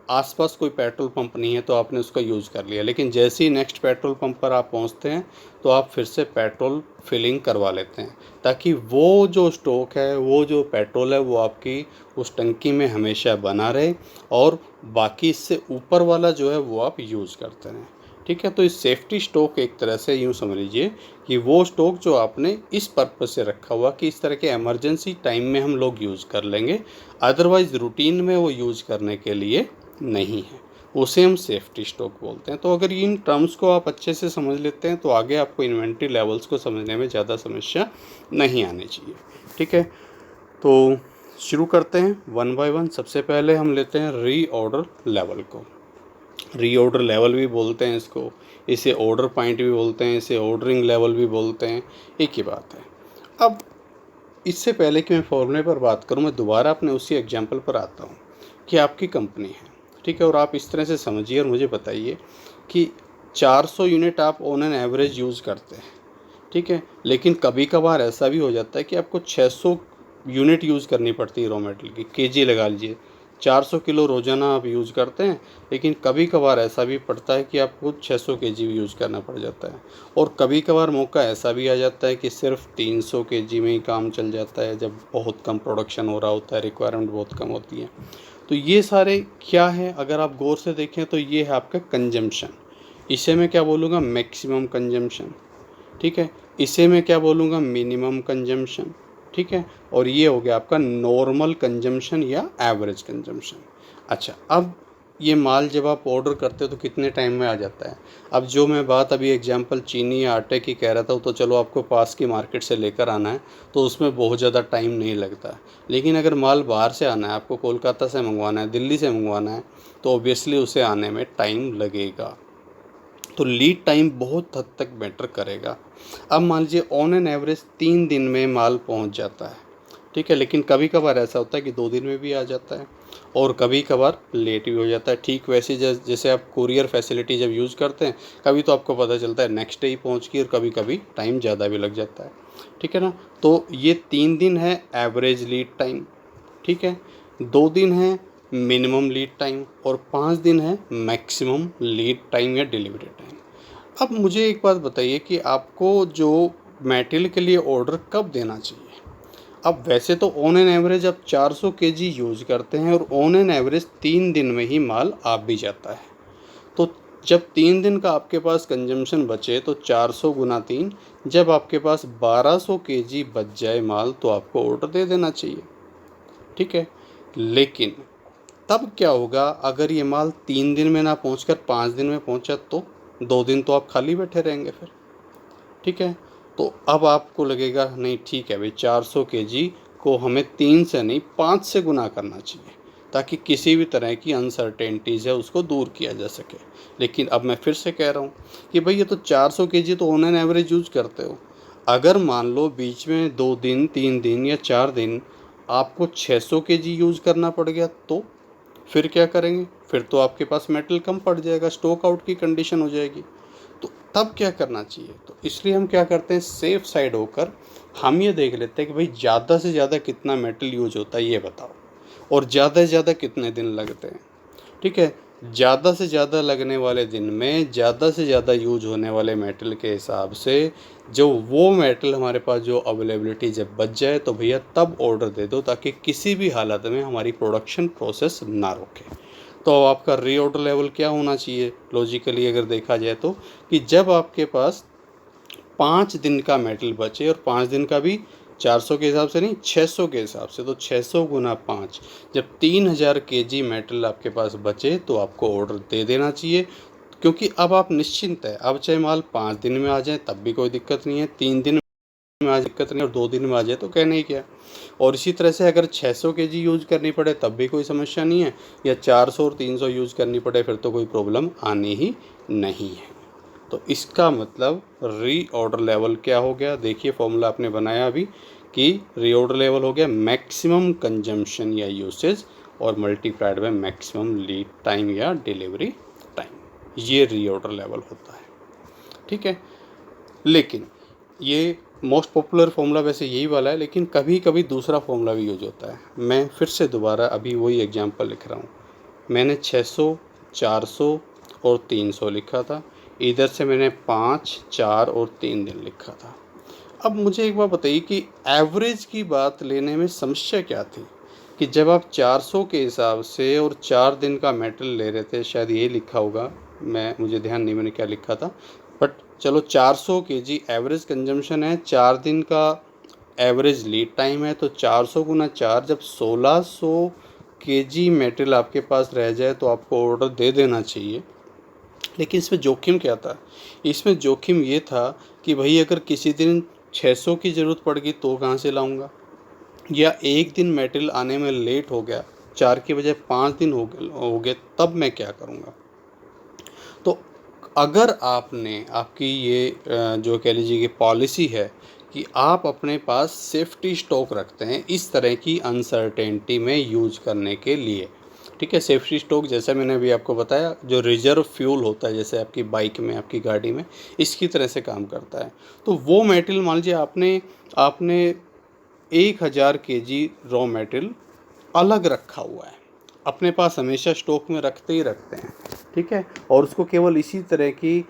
आसपास कोई पेट्रोल पंप नहीं है तो आपने उसका यूज़ कर लिया, लेकिन जैसे ही नेक्स्ट पेट्रोल पंप पर आप पहुंचते हैं तो आप फिर से पेट्रोल फिलिंग करवा लेते हैं, ताकि वो जो स्टॉक है, वो जो पेट्रोल है, वो आपकी उस टंकी में हमेशा बना रहे और बाकी इससे ऊपर वाला जो है वो आप यूज़ करते रहें, ठीक है। तो इस सेफ्टी स्टॉक एक तरह से यूँ समझ लीजिए कि वो स्टॉक जो आपने इस पर्पज़ से रखा हुआ कि इस तरह के इमरजेंसी टाइम में हम लोग यूज़ कर लेंगे, अदरवाइज़ रूटीन में वो यूज़ करने के लिए नहीं है, उसे हम सेफ्टी स्टॉक बोलते हैं। तो अगर इन टर्म्स को आप अच्छे से समझ लेते हैं तो आगे आपको इन्वेंट्री लेवल्स को समझने में ज़्यादा समस्या नहीं आनी चाहिए, ठीक है। तो शुरू करते हैं वन बाय वन। सबसे पहले हम लेते हैं रीऑर्डर लेवल को। रीऑर्डर लेवल भी बोलते हैं इसको, इसे ऑर्डर पॉइंट भी बोलते हैं, इसे ऑर्डरिंग लेवल भी बोलते हैं, एक ही बात है। अब इससे पहले कि मैं फॉर्मूले पर बात करूं, मैं दोबारा अपने उसी एग्जांपल पर आता हूं कि आपकी कंपनी है, ठीक है, और आप इस तरह से समझिए और मुझे बताइए कि 400 यूनिट आप ऑन एन एवरेज यूज़ करते हैं, ठीक है, लेकिन कभी कभार ऐसा भी हो जाता है कि आपको 600 यूनिट यूज़ करनी पड़ती है रॉ मटेरियल की, केजी लगा लीजिए। 400 किलो रोज़ाना आप यूज़ करते हैं, लेकिन कभी कभार ऐसा भी पड़ता है कि आपको 600 केजी भी यूज़ करना पड़ जाता है। और कभी कभार मौका ऐसा भी आ जाता है कि सिर्फ 300 केजी में ही काम चल जाता है, जब बहुत कम प्रोडक्शन हो रहा होता है, रिक्वायरमेंट बहुत कम होती है। तो ये सारे क्या है, अगर आप गौर से देखें तो ये है आपका कंजम्पशन। इसे मैं क्या बोलूँगा, मैक्सिमम कंजम्पशन, ठीक है। इसे मैं क्या बोलूँगा, मिनिमम कंजम्पशन, ठीक है। और ये हो गया आपका नॉर्मल कंजम्पशन या एवरेज कंजम्पशन। अच्छा, अब ये माल जब आप ऑर्डर करते हो तो कितने टाइम में आ जाता है। अब जो मैं बात अभी एग्जांपल चीनी या आटे की कह रहा था, तो चलो आपको पास की मार्केट से लेकर आना है तो उसमें बहुत ज़्यादा टाइम नहीं लगता। लेकिन अगर माल बाहर से आना है, आपको कोलकाता से मंगवाना है, दिल्ली से मंगवाना है, तो ऑब्वियसली उसे आने में टाइम लगेगा। तो लीड टाइम बहुत हद तक मैटर करेगा। अब मान लीजिए ऑन एन एवरेज 3 दिन में माल पहुंच जाता है, ठीक है, लेकिन कभी कभार ऐसा होता है कि 2 दिन में भी आ जाता है और कभी कभार लेट भी हो जाता है। ठीक वैसे जैसे आप कुरियर फैसिलिटी जब यूज़ करते हैं, कभी तो आपको पता चलता है नेक्स्ट डे ही पहुँच गई और कभी कभी टाइम ज़्यादा भी लग जाता है, ठीक है ना। तो ये 3 दिन है एवरेज लीड टाइम, ठीक है, 2 दिन है मिनिमम लीड टाइम और 5 दिन है मैक्सिमम लीड टाइम या डिलीवरी टाइम। अब मुझे एक बात बताइए कि आपको जो मटेरियल के लिए ऑर्डर कब देना चाहिए। अब वैसे तो ऑन एन एवरेज आप 400 केजी यूज़ करते हैं और ऑन एन एवरेज 3 दिन में ही माल आ भी जाता है। तो जब 3 दिन का आपके पास कंजम्पशन बचे तो 400 गुना 3, जब आपके पास 1200 केजी बच जाए माल तो आपको ऑर्डर दे देना चाहिए, ठीक है। लेकिन तब क्या होगा अगर ये माल 3 दिन में ना पहुंचकर 5 दिन में पहुंचा, तो 2 दिन तो आप खाली बैठे रहेंगे फिर, ठीक है। तो अब आपको लगेगा नहीं ठीक है भाई, 400 केजी को हमें 3 से नहीं 5 से गुना करना चाहिए, ताकि किसी भी तरह की अनसर्टेनिटीज़ है उसको दूर किया जा सके। लेकिन अब मैं फिर से कह रहा हूँ कि भाई ये तो 400 केजी तो ऑन एन एवरेज यूज करते हो, अगर मान लो बीच में 2 दिन 3 दिन या 4 दिन आपको 600 केजी यूज़ करना पड़ गया, तो फिर क्या करेंगे, फिर तो आपके पास मेटल कम पड़ जाएगा, स्टॉक आउट की कंडीशन हो जाएगी। तो तब क्या करना चाहिए, तो इसलिए हम क्या करते हैं, सेफ साइड होकर हम ये देख लेते हैं कि भाई ज़्यादा से ज़्यादा कितना मेटल यूज होता है ये बताओ, और ज़्यादा से ज़्यादा कितने दिन लगते हैं, ठीक है। ज़्यादा से ज़्यादा लगने वाले दिन में ज़्यादा से ज़्यादा यूज होने वाले मेटल के हिसाब से जो वो मेटल हमारे पास जो अवेलेबिलिटी जब बच जाए तो भैया तब ऑर्डर दे दो, ताकि किसी भी हालत में हमारी प्रोडक्शन प्रोसेस ना रोके। तो अब आपका रीऑर्डर लेवल क्या होना चाहिए लॉजिकली अगर देखा जाए तो, कि जब आपके पास 5 दिन का मेटल बचे, और 5 दिन का भी 400 के हिसाब से नहीं, 600 के हिसाब से, तो 600 गुना 5, जब 3000 केजी मेटल आपके पास बचे तो आपको ऑर्डर दे देना चाहिए। क्योंकि अब आप निश्चिंत है, अब चाहे माल 5 दिन में आ जाए तब भी कोई दिक्कत नहीं है, 3 दिन में आ दिक्कत नहीं, और 2 दिन में आ जाए तो कहने ही क्या। और इसी तरह से अगर 600 केजी यूज़ करनी पड़े तब भी कोई समस्या नहीं है, या 400 और 300 यूज़ करनी पड़े फिर तो कोई प्रॉब्लम आनी ही नहीं है। तो इसका मतलब रीऑर्डर लेवल क्या हो गया, देखिए फॉर्मूला आपने बनाया अभी, कि रीऑर्डर लेवल हो गया मैक्सिमम कंजम्पशन या यूसेज और multiplied by maximum lead time या डिलीवरी टाइम, ये रीऑर्डर लेवल होता है। ठीक है, लेकिन ये मोस्ट पॉपुलर फॉर्मूला वैसे यही वाला है, लेकिन कभी कभी दूसरा फॉर्मूला भी यूज होता है। मैं फिर से दोबारा अभी वही एग्जांपल लिख रहा हूँ। मैंने 600, 400 और 300 लिखा था, इधर से मैंने 5, 4 और 3 दिन लिखा था। अब मुझे एक बात बताइए कि एवरेज की बात लेने में समस्या क्या थी, कि जब आप 400 के हिसाब से और 4 दिन का मेटल ले रहे थे, शायद ये लिखा होगा, मुझे ध्यान नहीं मैंने क्या लिखा था, बट चलो 400 केजी एवरेज कंजम्पशन है, 4 दिन का एवरेज लीड टाइम है, तो 400 गुना 4, जब 1600 केजी मेटल आपके पास रह जाए तो आपको ऑर्डर दे देना चाहिए। लेकिन इसमें जोखिम क्या था, इसमें जोखिम ये था कि भाई अगर किसी दिन 600 की ज़रूरत पड़ गई तो कहाँ से लाऊंगा, या एक दिन मेटल आने में लेट हो गया, 4 के बजाय 5 दिन हो गए, तब मैं क्या करूँगा। तो अगर आपने आपकी ये जो कह लीजिए कि पॉलिसी है कि आप अपने पास सेफ्टी स्टॉक रखते हैं इस तरह की अनसर्टेनिटी में यूज करने के लिए, ठीक है। सेफ्टी स्टॉक जैसा मैंने अभी आपको बताया, जो रिजर्व फ्यूल होता है जैसे आपकी बाइक में, आपकी गाड़ी में, इसकी तरह से काम करता है। तो वो मेटल मान लीजिए आपने आपने 1000 केजी रॉ मेटल अलग रखा हुआ है, अपने पास हमेशा स्टॉक में रखते ही रखते हैं, ठीक है, और उसको केवल इसी तरह की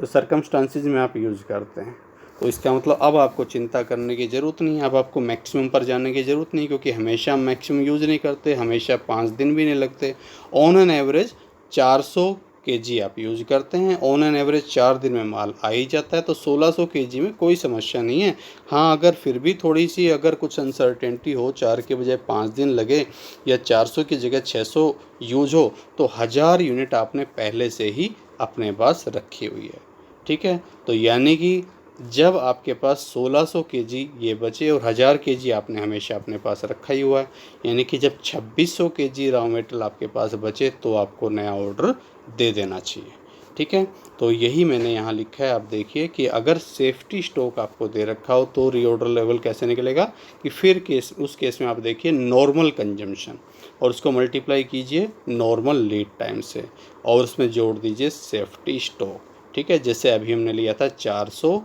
सरकमस्टांसिस में आप यूज़ करते हैं। तो इसका मतलब अब आपको चिंता करने की ज़रूरत नहीं है, अब आपको मैक्सिमम पर जाने की ज़रूरत नहीं, क्योंकि हमेशा हम मैक्सिमम यूज़ नहीं करते, हमेशा 5 दिन भी नहीं लगते। ऑन एन एवरेज 400 केजी आप यूज़ करते हैं, ऑन एन एवरेज 4 दिन में माल आ ही जाता है, तो 1600 केजी में कोई समस्या नहीं है। हाँ, अगर फिर भी थोड़ी सी अगर कुछ अनसर्टेनिटी हो, 4 के बजाय 5 दिन लगे या 400 की जगह 600 यूज हो, तो 1000 यूनिट आपने पहले से ही अपने पास रखी हुई है, ठीक है। तो यानी कि जब आपके पास 1600 केजी ये बचे और 1000 केजी आपने हमेशा अपने पास रखा ही हुआ है, यानी कि जब 2600 केजी रॉ मेटेरियल आपके पास बचे तो आपको नया ऑर्डर दे देना चाहिए, ठीक है। तो यही मैंने यहाँ लिखा है, आप देखिए कि अगर सेफ्टी स्टॉक आपको दे रखा हो तो रीऑर्डर लेवल कैसे निकलेगा, कि फिर उस केस में आप देखिए नॉर्मल कंजम्पशन और उसको मल्टीप्लाई कीजिए नॉर्मल लीड टाइम से, और उसमें जोड़ दीजिए सेफ्टी स्टॉक, ठीक है। जैसे अभी हमने लिया था 400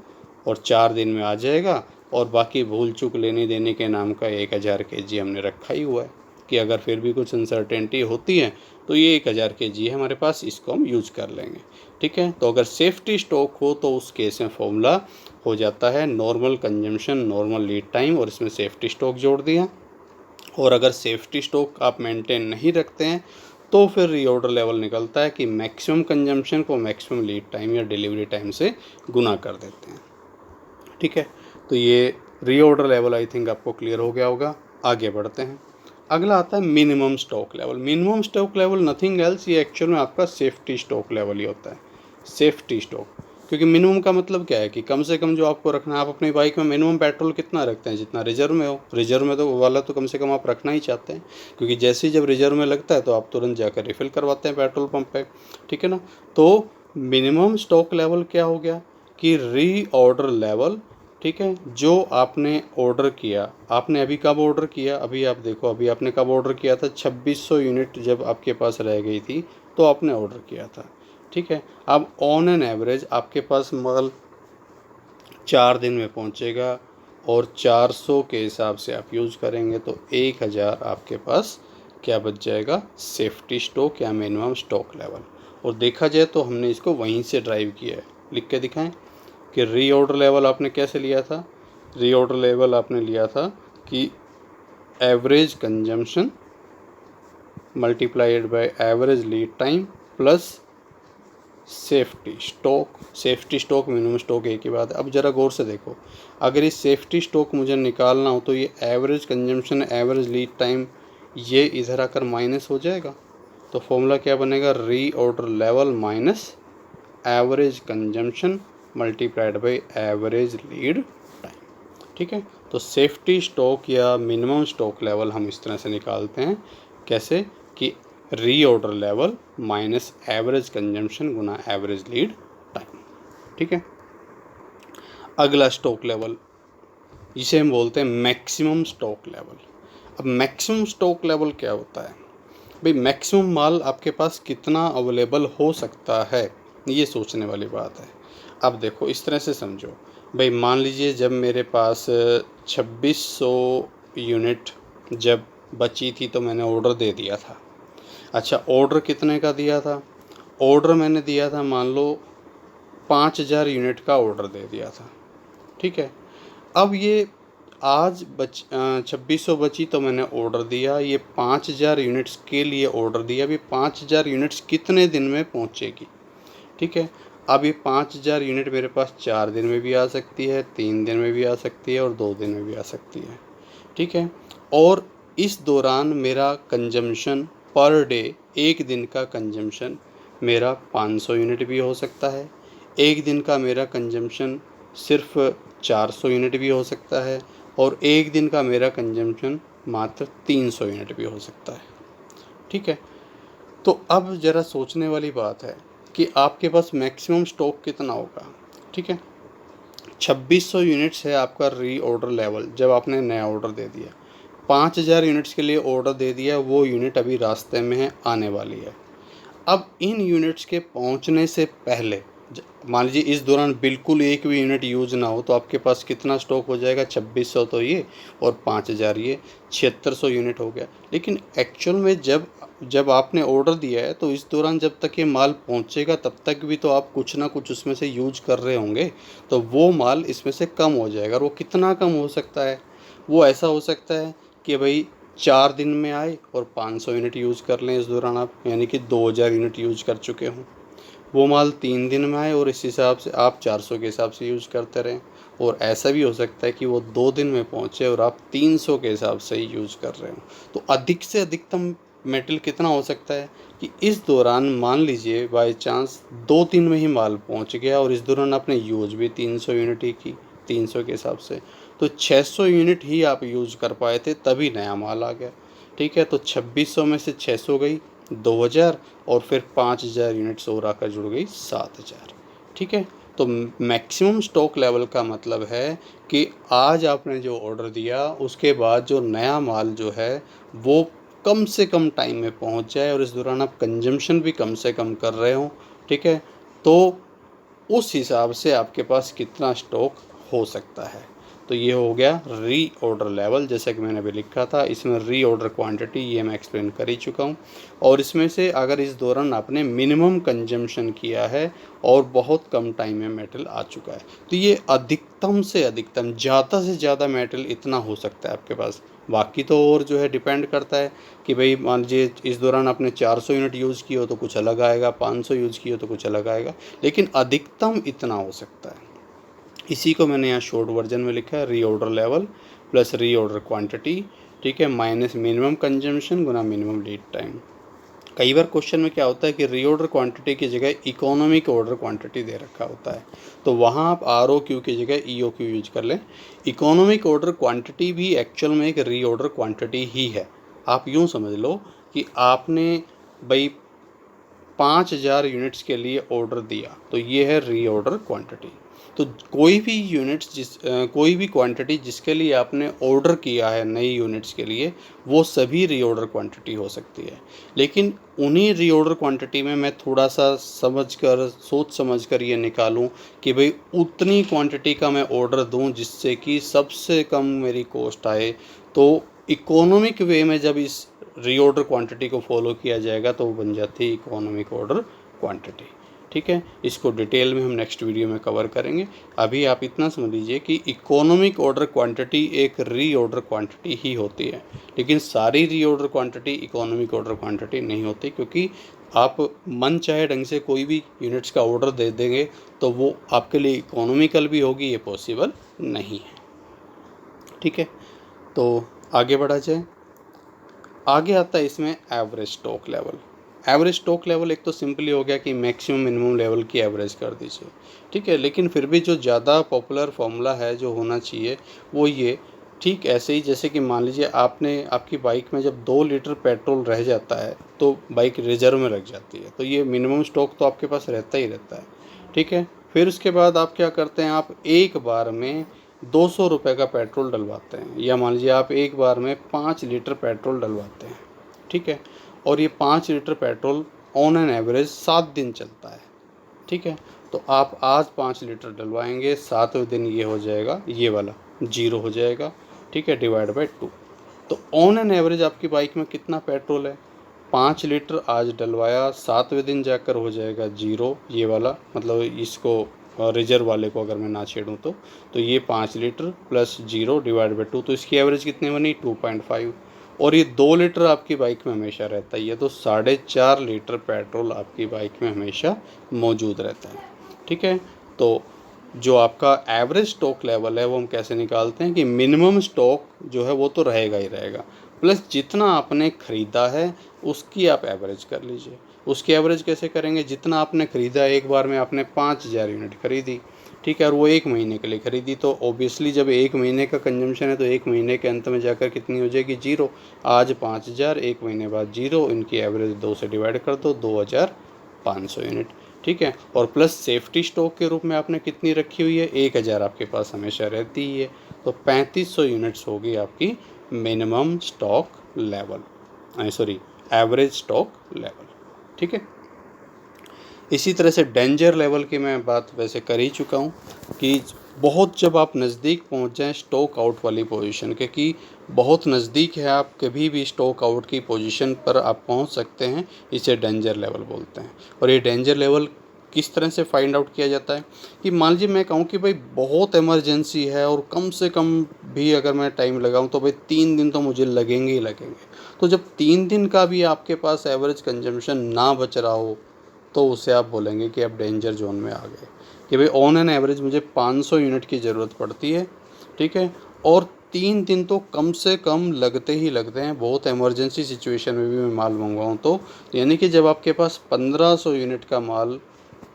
और 4 दिन में आ जाएगा, और बाकी भूल चूक लेने देने के नाम का 1000 केजी हमने रखा ही हुआ है, कि अगर फिर भी कुछ अनसर्टेनिटी होती है तो ये 1000 केजी है हमारे पास, इसको हम यूज कर लेंगे, ठीक है। तो अगर सेफ्टी स्टॉक हो तो उस केस में फॉर्मूला हो जाता है normal consumption normal lead time, और इसमें सेफ्टी स्टॉक जोड़ दिया। और अगर सेफ्टी स्टॉक आप मेंटेन नहीं रखते हैं तो फिर रीऑर्डर लेवल निकलता है कि मैक्सिमम कंजम्पशन को मैक्सिमम लीड टाइम या डिलीवरी टाइम से गुना कर देते हैं, ठीक है। तो ये रीऑर्डर लेवल आई थिंक आपको क्लियर हो गया होगा। आगे बढ़ते हैं, अगला आता है minimum stock level. Minimum stock level nothing else, ये एक्चुअल में आपका सेफ्टी स्टॉक लेवल ही होता है, सेफ्टी स्टॉक। क्योंकि मिनिमम का मतलब क्या है कि कम से कम जो आपको रखना है, आप अपनी बाइक में मिनिमम पेट्रोल कितना रखते हैं, जितना रिजर्व में हो। रिजर्व में तो वाला तो कम से कम आप रखना ही चाहते हैं, क्योंकि जैसे ही जब रिजर्व में लगता है तो आप तुरंत जाकर रिफ़िल करवाते हैं पेट्रोल पंप पे, ठीक है ना। तो मिनिमम स्टॉक लेवल क्या हो गया कि री ऑर्डर लेवल, ठीक है। जो आपने ऑर्डर किया, आपने अभी कब ऑर्डर किया, अभी आप देखो, अभी आपने कब ऑर्डर किया था, 2600 यूनिट जब आपके पास रह गई थी तो आपने ऑर्डर किया था, ठीक है। अब ऑन एन एवरेज आपके पास माल 4 दिन में पहुंचेगा, और 400 के हिसाब से आप यूज़ करेंगे तो 1000 आपके पास क्या बच जाएगा, सेफ्टी स्टॉक या मिनिमम स्टॉक लेवल। और देखा जाए तो हमने इसको वहीं से ड्राइव किया है, लिख के दिखाएं कि रीऑर्डर लेवल आपने कैसे लिया था। रीऑर्डर लेवल आपने लिया था कि average consumption multiplied by average lead time plus safety stock minimum stock एक ही बात है। अब ज़रा गौर से देखो, अगर इस सेफ्टी स्टॉक मुझे निकालना हो तो ये average consumption average lead time ये इधर आकर माइनस हो जाएगा। तो फॉर्मूला क्या बनेगा, reorder level minus average consumption multiplied by average lead time. ठीक है, तो सेफ्टी स्टॉक या मिनिमम स्टॉक लेवल हम इस तरह से निकालते हैं, कैसे कि reorder level minus average consumption गुना एवरेज लीड टाइम। ठीक है, अगला स्टॉक लेवल जिसे हम बोलते हैं मैक्सिमम स्टॉक लेवल। अब मैक्सिमम स्टॉक लेवल क्या होता है भाई, मैक्सिमम माल आपके पास कितना अवेलेबल हो सकता है, ये सोचने वाली बात है। अब देखो इस तरह से समझो भाई, मान लीजिए जब मेरे पास 2600 यूनिट जब बची थी तो मैंने ऑर्डर दे दिया था। अच्छा, ऑर्डर कितने का दिया था, ऑर्डर मैंने दिया था मान लो 5000 यूनिट का ऑर्डर दे दिया था। ठीक है, अब ये आज 2600 बची तो मैंने ऑर्डर दिया, ये 5000 यूनिट्स के लिए ऑर्डर दिया। अभी 5000 यूनिट्स कितने दिन में पहुंचेगी। ठीक है, अब ये 5000 यूनिट मेरे पास 4 दिन में भी आ सकती है, 3 दिन में भी आ सकती है और 2 दिन में भी आ सकती है। ठीक है, और इस दौरान मेरा कंजम्पशन पर डे, एक दिन का कंजम्पशन मेरा 500 यूनिट भी हो सकता है, एक दिन का मेरा कंजम्पशन सिर्फ 400 यूनिट भी हो सकता है और एक दिन का मेरा कंजम्पशन मात्र 300 यूनिट भी हो सकता है। ठीक है, तो अब ज़रा सोचने वाली बात है कि आपके पास मैक्सिमम स्टॉक कितना होगा। ठीक है, 2600 यूनिट्स है आपका रीऑर्डर लेवल जब आपने नया ऑर्डर दे दिया। 5000 यूनिट्स के लिए ऑर्डर दे दिया, वो यूनिट अभी रास्ते में है, आने वाली है। अब इन यूनिट्स के पहुंचने से पहले मान लीजिए इस दौरान बिल्कुल एक भी यूनिट यूज़ ना हो तो आपके पास कितना स्टॉक हो जाएगा, 2600 तो ये और 5000 ये, 7600 यूनिट हो गया। लेकिन एक्चुअल में जब आपने ऑर्डर दिया है तो इस दौरान जब तक ये माल पहुंचेगा तब तक भी तो आप कुछ ना कुछ उसमें से यूज कर रहे होंगे, तो वो माल इसमें से कम हो जाएगा। और वो कितना कम हो सकता है, वो ऐसा हो सकता है कि भाई 4 दिन में आए और 500 यूनिट यूज़ कर लें इस दौरान आप, यानी कि 2000 यूनिट यूज़ कर चुके हों। वो माल 3 दिन में आए और इस हिसाब से आप 400 के हिसाब से यूज़ करते रहें। और ऐसा भी हो सकता है कि वो 2 दिन में पहुँचे और आप 300 के हिसाब से ही यूज़ कर रहे हो। तो अधिक से अधिकतम मेटल कितना हो सकता है कि इस दौरान मान लीजिए बाय चांस 2 दिन में ही माल पहुंच गया और इस दौरान आपने यूज़ भी 300 यूनिट ही की, 300 के हिसाब से तो 600 यूनिट ही आप यूज़ कर पाए थे, तभी नया माल आ गया। ठीक है, तो 2600 में से 600 गई, 2000 और फिर 5000 यूनिट्स और आकर जुड़ गई 7000। ठीक है, तो मैक्सिमम स्टॉक लेवल का मतलब है कि आज आपने जो ऑर्डर दिया उसके बाद जो नया माल जो है वो कम से कम टाइम में पहुंच जाए और इस दौरान आप कंजम्पशन भी कम से कम कर रहे हो। ठीक है, तो उस हिसाब से आपके पास कितना स्टॉक हो सकता है। तो ये हो गया रीऑर्डर लेवल, जैसा कि मैंने अभी लिखा था। इसमें रीऑर्डर क्वांटिटी ये मैं एक्सप्लेन कर ही चुका हूँ। और इसमें से अगर इस दौरान आपने मिनिमम कंजम्पशन किया है और बहुत कम टाइम में मेटल आ चुका है तो ये अधिकतम से अधिकतम ज़्यादा से ज़्यादा मेटल इतना हो सकता है आपके पास। बाकी तो और जो है डिपेंड करता है कि भाई मान लीजिए इस दौरान आपने 400 यूनिट यूज़ की हो तो कुछ अलग आएगा, 500 यूज़ की हो तो कुछ अलग आएगा, लेकिन अधिकतम इतना हो सकता है। इसी को मैंने यहाँ शॉर्ट वर्जन में लिखा है, reorder level plus reorder quantity, ठीक है, माइनस मिनिमम कंजम्पशन गुना मिनिमम लीड टाइम। कई बार क्वेश्चन में क्या होता है कि रीऑर्डर क्वांटिटी की जगह इकोनॉमिक ऑर्डर क्वांटिटी दे रखा होता है, तो वहाँ आप ROQ की जगह EOQ यूज कर लें। इकोनॉमिक ऑर्डर क्वांटिटी भी एक्चुअल में एक रीऑर्डर क्वांटिटी ही है। आप यूँ समझ लो कि आपने भाई 5000 यूनिट्स के लिए ऑर्डर दिया तो ये है रीऑर्डर क्वांटिटी। तो कोई भी यूनिट्स कोई भी क्वांटिटी जिसके लिए आपने ऑर्डर किया है नई यूनिट्स के लिए, वो सभी रीऑर्डर क्वांटिटी हो सकती है। लेकिन उन्हीं रीऑर्डर क्वांटिटी में मैं थोड़ा सा सोच समझ कर ये निकालूं कि भाई उतनी क्वांटिटी का मैं ऑर्डर दूं जिससे कि सबसे कम मेरी कॉस्ट आए, तो इकोनॉमिक वे में जब इस रीऑर्डर क्वांटिटी को फॉलो किया जाएगा तो वो बन जाती है इकोनॉमिक ऑर्डर क्वांटिटी। ठीक है, इसको डिटेल में हम नेक्स्ट वीडियो में कवर करेंगे। अभी आप इतना समझ लीजिए कि इकोनॉमिक ऑर्डर क्वांटिटी एक रीऑर्डर क्वांटिटी ही होती है, लेकिन सारी reorder quantity economic order quantity नहीं होती, क्योंकि आप मन चाहे ढंग से कोई भी यूनिट्स का ऑर्डर दे देंगे तो वो आपके लिए इकोनॉमिकल भी होगी, ये पॉसिबल नहीं है। ठीक है, तो आगे बढ़ा जाए। आगे आता है इसमें average stock level. Average stock level एक तो सिंपली हो गया कि मैक्सिमम मिनिमम लेवल की एवरेज कर दीजिए, ठीक है, लेकिन फिर भी जो ज़्यादा पॉपुलर फॉर्मूला है जो होना चाहिए वो ये, ठीक ऐसे ही जैसे कि मान लीजिए आपकी बाइक में जब 2 लीटर पेट्रोल रह जाता है तो बाइक रिजर्व में रख जाती है, तो ये मिनिमम स्टॉक तो आपके पास रहता ही रहता है। ठीक है, फिर उसके बाद आप क्या करते हैं, आप एक बार में 200 रुपये का पेट्रोल डलवाते हैं, या मान लीजिए आप एक बार में 5 लीटर पेट्रोल डलवाते हैं। ठीक है, और ये 5 litre petrol on an average 7 दिन चलता है। ठीक है, तो आप आज 5 लीटर डलवाएंगे, 7वें दिन ये हो जाएगा, ये वाला 0 हो जाएगा। ठीक है, डिवाइड बाय 2। तो ऑन एन एवरेज आपकी बाइक में कितना पेट्रोल है, 5 लीटर आज डलवाया, 7वें दिन जाकर हो जाएगा 0, ये वाला, मतलब इसको रिजर्व वाले को अगर मैं ना छेड़ूँ तो ये 5 लीटर प्लस 0 डिवाइड बाई 2, तो इसकी एवरेज कितनी बनी 2.5। और ये 2 लीटर आपकी बाइक में हमेशा रहता ही है, तो 4.5 लीटर पेट्रोल आपकी बाइक में हमेशा मौजूद रहता है। ठीक है, तो जो आपका एवरेज स्टॉक लेवल है वो हम कैसे निकालते हैं कि मिनिमम स्टॉक जो है वो तो रहेगा ही रहेगा, प्लस जितना आपने ख़रीदा है उसकी आप एवरेज कर लीजिए। उसकी एवरेज कैसे करेंगे, जितना आपने ख़रीदा, एक बार में आपने 5000 यूनिट खरीदी, ठीक है, और वो 1 महीने के लिए ख़रीदी, तो ओबियसली जब 1 महीने का कंजम्पशन है तो 1 महीने के अंत में जाकर कितनी हो जाएगी 0। आज 5000, 1 महीने बाद 0, इनकी एवरेज 2 से डिवाइड कर दो, 2500 यूनिट। ठीक है, और प्लस सेफ्टी स्टॉक के रूप में आपने कितनी रखी हुई है, 1000 आपके पास हमेशा रहती ही है, तो 3500 यूनिट्स होगी आपकी minimum stock level, sorry average stock level. ठीक है, इसी तरह से डेंजर लेवल की मैं बात वैसे कर ही चुका हूँ कि बहुत जब आप नज़दीक पहुँच जाएं स्टॉक आउट वाली पोजीशन के, कि बहुत नज़दीक है, आप कभी भी स्टॉक आउट की पोजीशन पर आप पहुँच सकते हैं, इसे डेंजर लेवल बोलते हैं। और ये डेंजर लेवल किस तरह से फाइंड आउट किया जाता है कि मान लीजिए मैं कहूँ कि भाई बहुत इमरजेंसी है और कम से कम भी अगर मैं टाइम लगाऊँ तो भाई 3 दिन तो मुझे लगेंगे ही लगेंगे। तो जब 3 दिन का भी आपके पास एवरेज कंजम्पशन ना बच रहा हो तो उसे आप बोलेंगे कि आप डेंजर जोन में आ गए, कि भाई ऑन एन एवरेज मुझे 500 यूनिट की ज़रूरत पड़ती है। ठीक है, और 3 दिन तो कम से कम लगते ही लगते हैं, बहुत इमरजेंसी सिचुएशन में भी मैं माल मंगवाऊँ तो, यानी कि जब आपके पास 1500 यूनिट का माल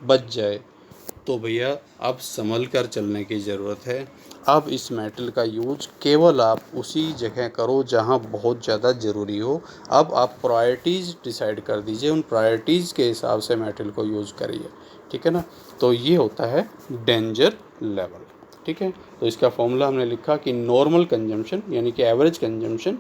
बच जाए तो भैया अब संभल कर चलने की ज़रूरत है। अब इस मेटल का यूज केवल आप उसी जगह करो जहां बहुत ज़्यादा ज़रूरी हो। अब आप प्रायोरिटीज़ डिसाइड कर दीजिए, उन प्रायोरिटीज़ के हिसाब से मेटल को यूज़ करिए। ठीक है ना, तो ये होता है डेंजर लेवल। ठीक है, तो इसका फॉर्मूला हमने लिखा कि नॉर्मल कंजम्पशन यानी कि एवरेज कंजम्पशन,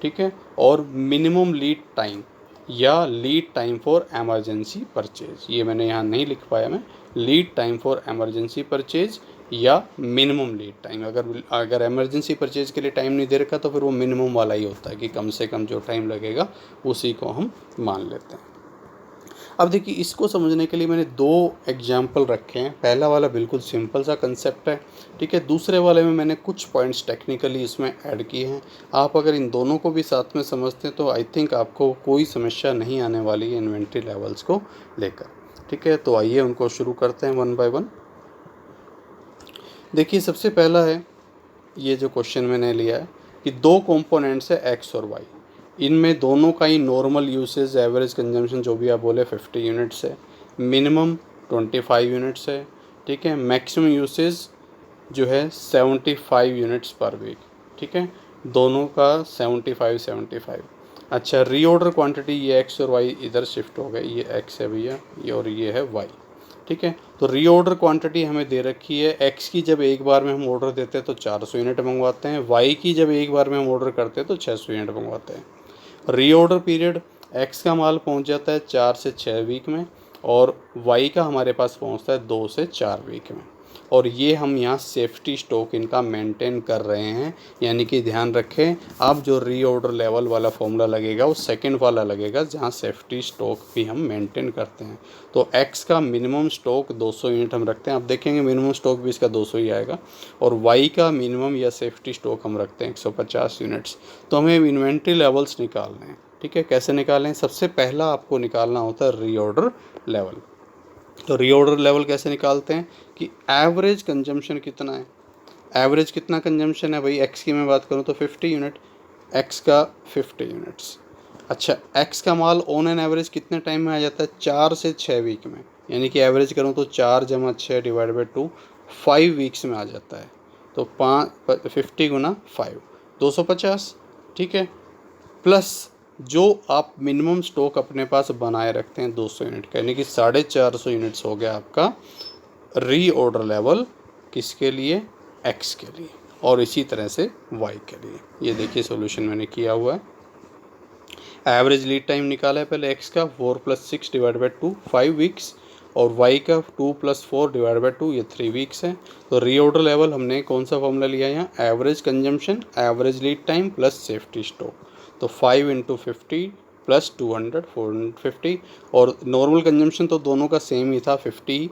ठीक है, और मिनिमम लीड टाइम या lead time for emergency purchase, ये मैंने यहाँ नहीं लिख पाया मैं, lead time for emergency purchase या मिनिमम लीड टाइम। अगर एमरजेंसी परचेज के लिए टाइम नहीं दे रखा तो फिर वो मिनिमम वाला ही होता है कि कम से कम जो टाइम लगेगा उसी को हम मान लेते हैं। अब देखिए, इसको समझने के लिए मैंने 2 एग्जाम्पल रखे हैं। पहला वाला बिल्कुल सिंपल सा कंसेप्ट है, ठीक है, दूसरे वाले में मैंने कुछ पॉइंट्स टेक्निकली इसमें ऐड किए हैं। आप अगर इन दोनों को भी साथ में समझते हैं तो आई थिंक आपको कोई समस्या नहीं आने वाली है इन्वेंट्री लेवल्स को लेकर। ठीक है, तो आइए उनको शुरू करते हैं 1 बाय 1। देखिए, सबसे पहला है, ये जो क्वेश्चन मैंने लिया है कि 2 कंपोनेंट्स है एक्स और वाई, इनमें दोनों का ही नॉर्मल यूसेज एवरेज कंजम्पशन जो भी आप बोले 50 यूनिट्स है, मिनिमम 25 यूनिट्स है। ठीक है, मैक्सिमम यूसेज जो है 75 यूनिट्स पर वीक। ठीक है, दोनों का 75। अच्छा, रीऑर्डर क्वांटिटी ये एक्स और वाई इधर शिफ्ट हो गए, ये एक्स है भैया, ये और ये है वाई। ठीक है, तो रीऑर्डर क्वांटिटी हमें दे रखी है, एक्स की जब एक बार में हम ऑर्डर देते हैं तो 400 यूनिट मंगवाते हैं, वाई की जब एक बार में हम ऑर्डर करते हैं तो 600 यूनिट मंगवाते हैं। रीऑर्डर पीरियड, एक्स का माल पहुंच जाता है 4 से 6 वीक में और वाई का हमारे पास पहुंचता है 2 से 4 वीक में। और ये हम यहाँ सेफ्टी स्टॉक इनका मेंटेन कर रहे हैं। यानी कि ध्यान रखें, अब जो रीऑर्डर लेवल वाला फॉर्मूला लगेगा वो सेकंड वाला लगेगा, जहाँ सेफ्टी स्टॉक भी हम मेंटेन करते हैं। तो एक्स का मिनिमम स्टॉक 200 यूनिट हम रखते हैं, आप देखेंगे मिनिमम स्टॉक भी इसका 200 ही आएगा। और वाई का मिनिमम या सेफ्टी स्टॉक हम रखते हैं 150 यूनिट्स। तो हमें इन्वेंट्री लेवल्स निकालने हैं, ठीक है। कैसे निकालें? सबसे पहला आपको निकालना होता है रीऑर्डर लेवल। तो रीऑर्डर लेवल कैसे निकालते हैं कि एवरेज कंजम्पशन कितना है। एवरेज कितना कंजम्पशन है भाई? एक्स की मैं बात करूँ तो 50 यूनिट, एक्स का 50 यूनिट्स। अच्छा, एक्स का माल ऑन एन एवरेज कितने टाइम में आ जाता है? 4 से 6 वीक में। यानी कि एवरेज करूँ तो 4 × 6 / 2 5 वीक्स में आ जाता है। तो 50 × 5 250, ठीक है। प्लस जो आप मिनिमम स्टॉक अपने पास बनाए रखते हैं 200 यूनिट का, यानी कि 450 यूनिट्स हो गया आपका रीऑर्डर लेवल। किसके लिए? एक्स के लिए। और इसी तरह से वाई के लिए। ये देखिए सॉल्यूशन मैंने किया हुआ है। एवरेज लीड टाइम निकाला है पहले एक्स का 4 + 6 / 2 5 वीक्स, और वाई का 2 + 4 / 2 ये 3 वीक्स है। तो रीऑर्डर लेवल हमने कौन सा फॉर्मूला लिया है यहाँ? Average consumption, average lead time plus safety stock. तो 5 × 50 + 200 450, और नॉर्मल कंजम्पशन तो दोनों का सेम ही था 50,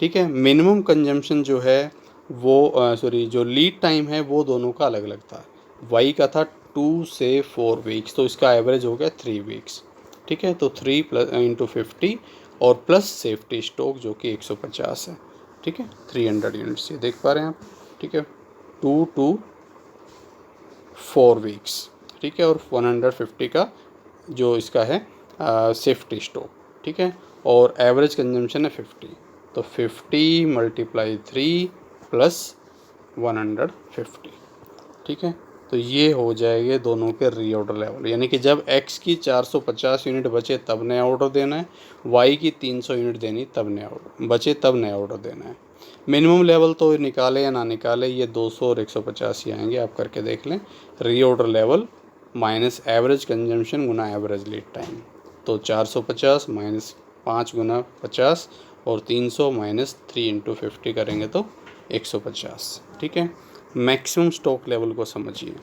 ठीक है। मिनिमम कंजम्पशन जो है वो जो लीड टाइम है वो दोनों का अलग अलग था। वाई का था 2 से 4 वीक्स, तो इसका एवरेज हो गया 3 वीक्स, ठीक है। तो 3 × 50 और प्लस सेफ्टी स्टॉक जो कि 150 है, ठीक है। 300 यूनिट्स ये देख पा रहे हैं आप, ठीक है। 2 to 4 वीक्स, ठीक है। और 150 का जो इसका है सेफ्टी स्टॉक, ठीक है। और एवरेज कंजम्पशन है 50, तो 50 × 3 + 150, ठीक है। तो ये हो जाएंगे दोनों के रीऑर्डर लेवल। यानी कि जब एक्स की 450 यूनिट बचे तब नया ऑर्डर देना है, वाई की 300 यूनिट देनी तब नया ऑर्डर बचे तब नया ऑर्डर देना है। मिनिमम लेवल तो निकाले या ना निकाले ये 200 और 150 ही आएंगे, आप करके देख लें। Reorder level minus average consumption गुना एवरेज लीड टाइम, तो 450 माइनस 5 × 50 और 300 माइनस 3 × 50 करेंगे तो 150, ठीक है। मैक्सिमम स्टॉक लेवल को समझिए।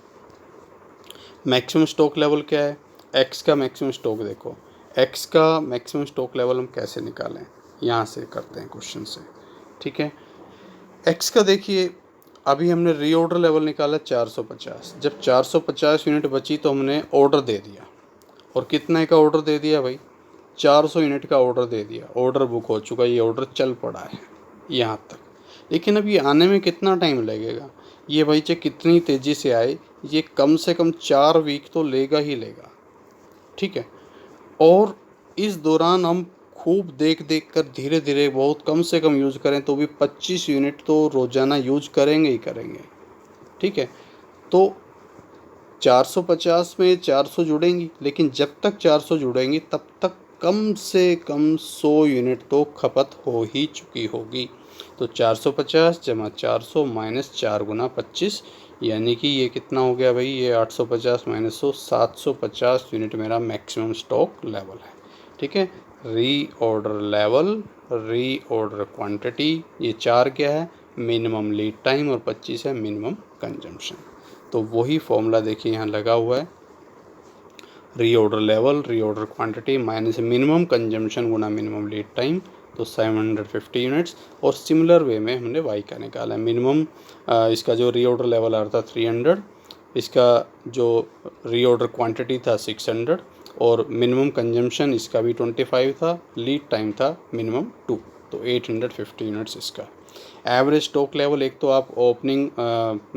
मैक्सिमम स्टॉक लेवल क्या है? एक्स का मैक्सिमम स्टॉक देखो, एक्स का मैक्सिमम स्टॉक लेवल हम कैसे निकालें? यहाँ से करते हैं क्वेश्चन से, ठीक है। एक्स का देखिए, अभी हमने रीऑर्डर लेवल निकाला 450। जब 450 यूनिट बची तो हमने ऑर्डर दे दिया, और कितने का ऑर्डर दे दिया भाई? 400 यूनिट का ऑर्डर दे दिया। ऑर्डर बुक हो चुका, ये ऑर्डर चल पड़ा है यहाँ तक। लेकिन अब ये आने में कितना टाइम लगेगा? ये भाई चाहे कितनी तेज़ी से आए, ये कम से कम 4 वीक तो लेगा ही लेगा, ठीक है। और इस दौरान हम खूब देख देख कर धीरे धीरे बहुत कम से कम यूज़ करें तो भी 25 यूनिट तो रोज़ाना यूज करेंगे ही करेंगे, ठीक है। तो 450 में 400 जुड़ेंगी, लेकिन जब तक 400 जुड़ेंगी तब तक कम से कम 100 यूनिट तो खपत हो ही चुकी होगी। तो 450 + 400 माइनस 4 × 25, यानी कि ये कितना हो गया भाई? ये 850 - 100 750 यूनिट मेरा मैक्सिमम स्टॉक लेवल है, ठीक है। रीऑर्डर लेवल, रीऑर्डर क्वांटिटी, ये 4 क्या है? मिनिमम लीड टाइम, और 25 है मिनिमम कंजम्पशन। तो वही फॉर्मूला देखिए यहाँ लगा हुआ है, reorder level, reorder quantity minus minimum consumption गुना मिनिमम लीड टाइम, तो 750 यूनिट्स। और सिमिलर वे में हमने वाई का निकाला है। मिनिमम इसका जो रीऑर्डर लेवल आ रहा था 300, इसका जो रीऑर्डर क्वांटिटी था 600, और मिनिमम कंजम्पशन इसका भी 25 था, लीड टाइम था मिनिमम 2, तो 850 यूनिट्स इसका। एवरेज स्टॉक लेवल, एक तो आप ओपनिंग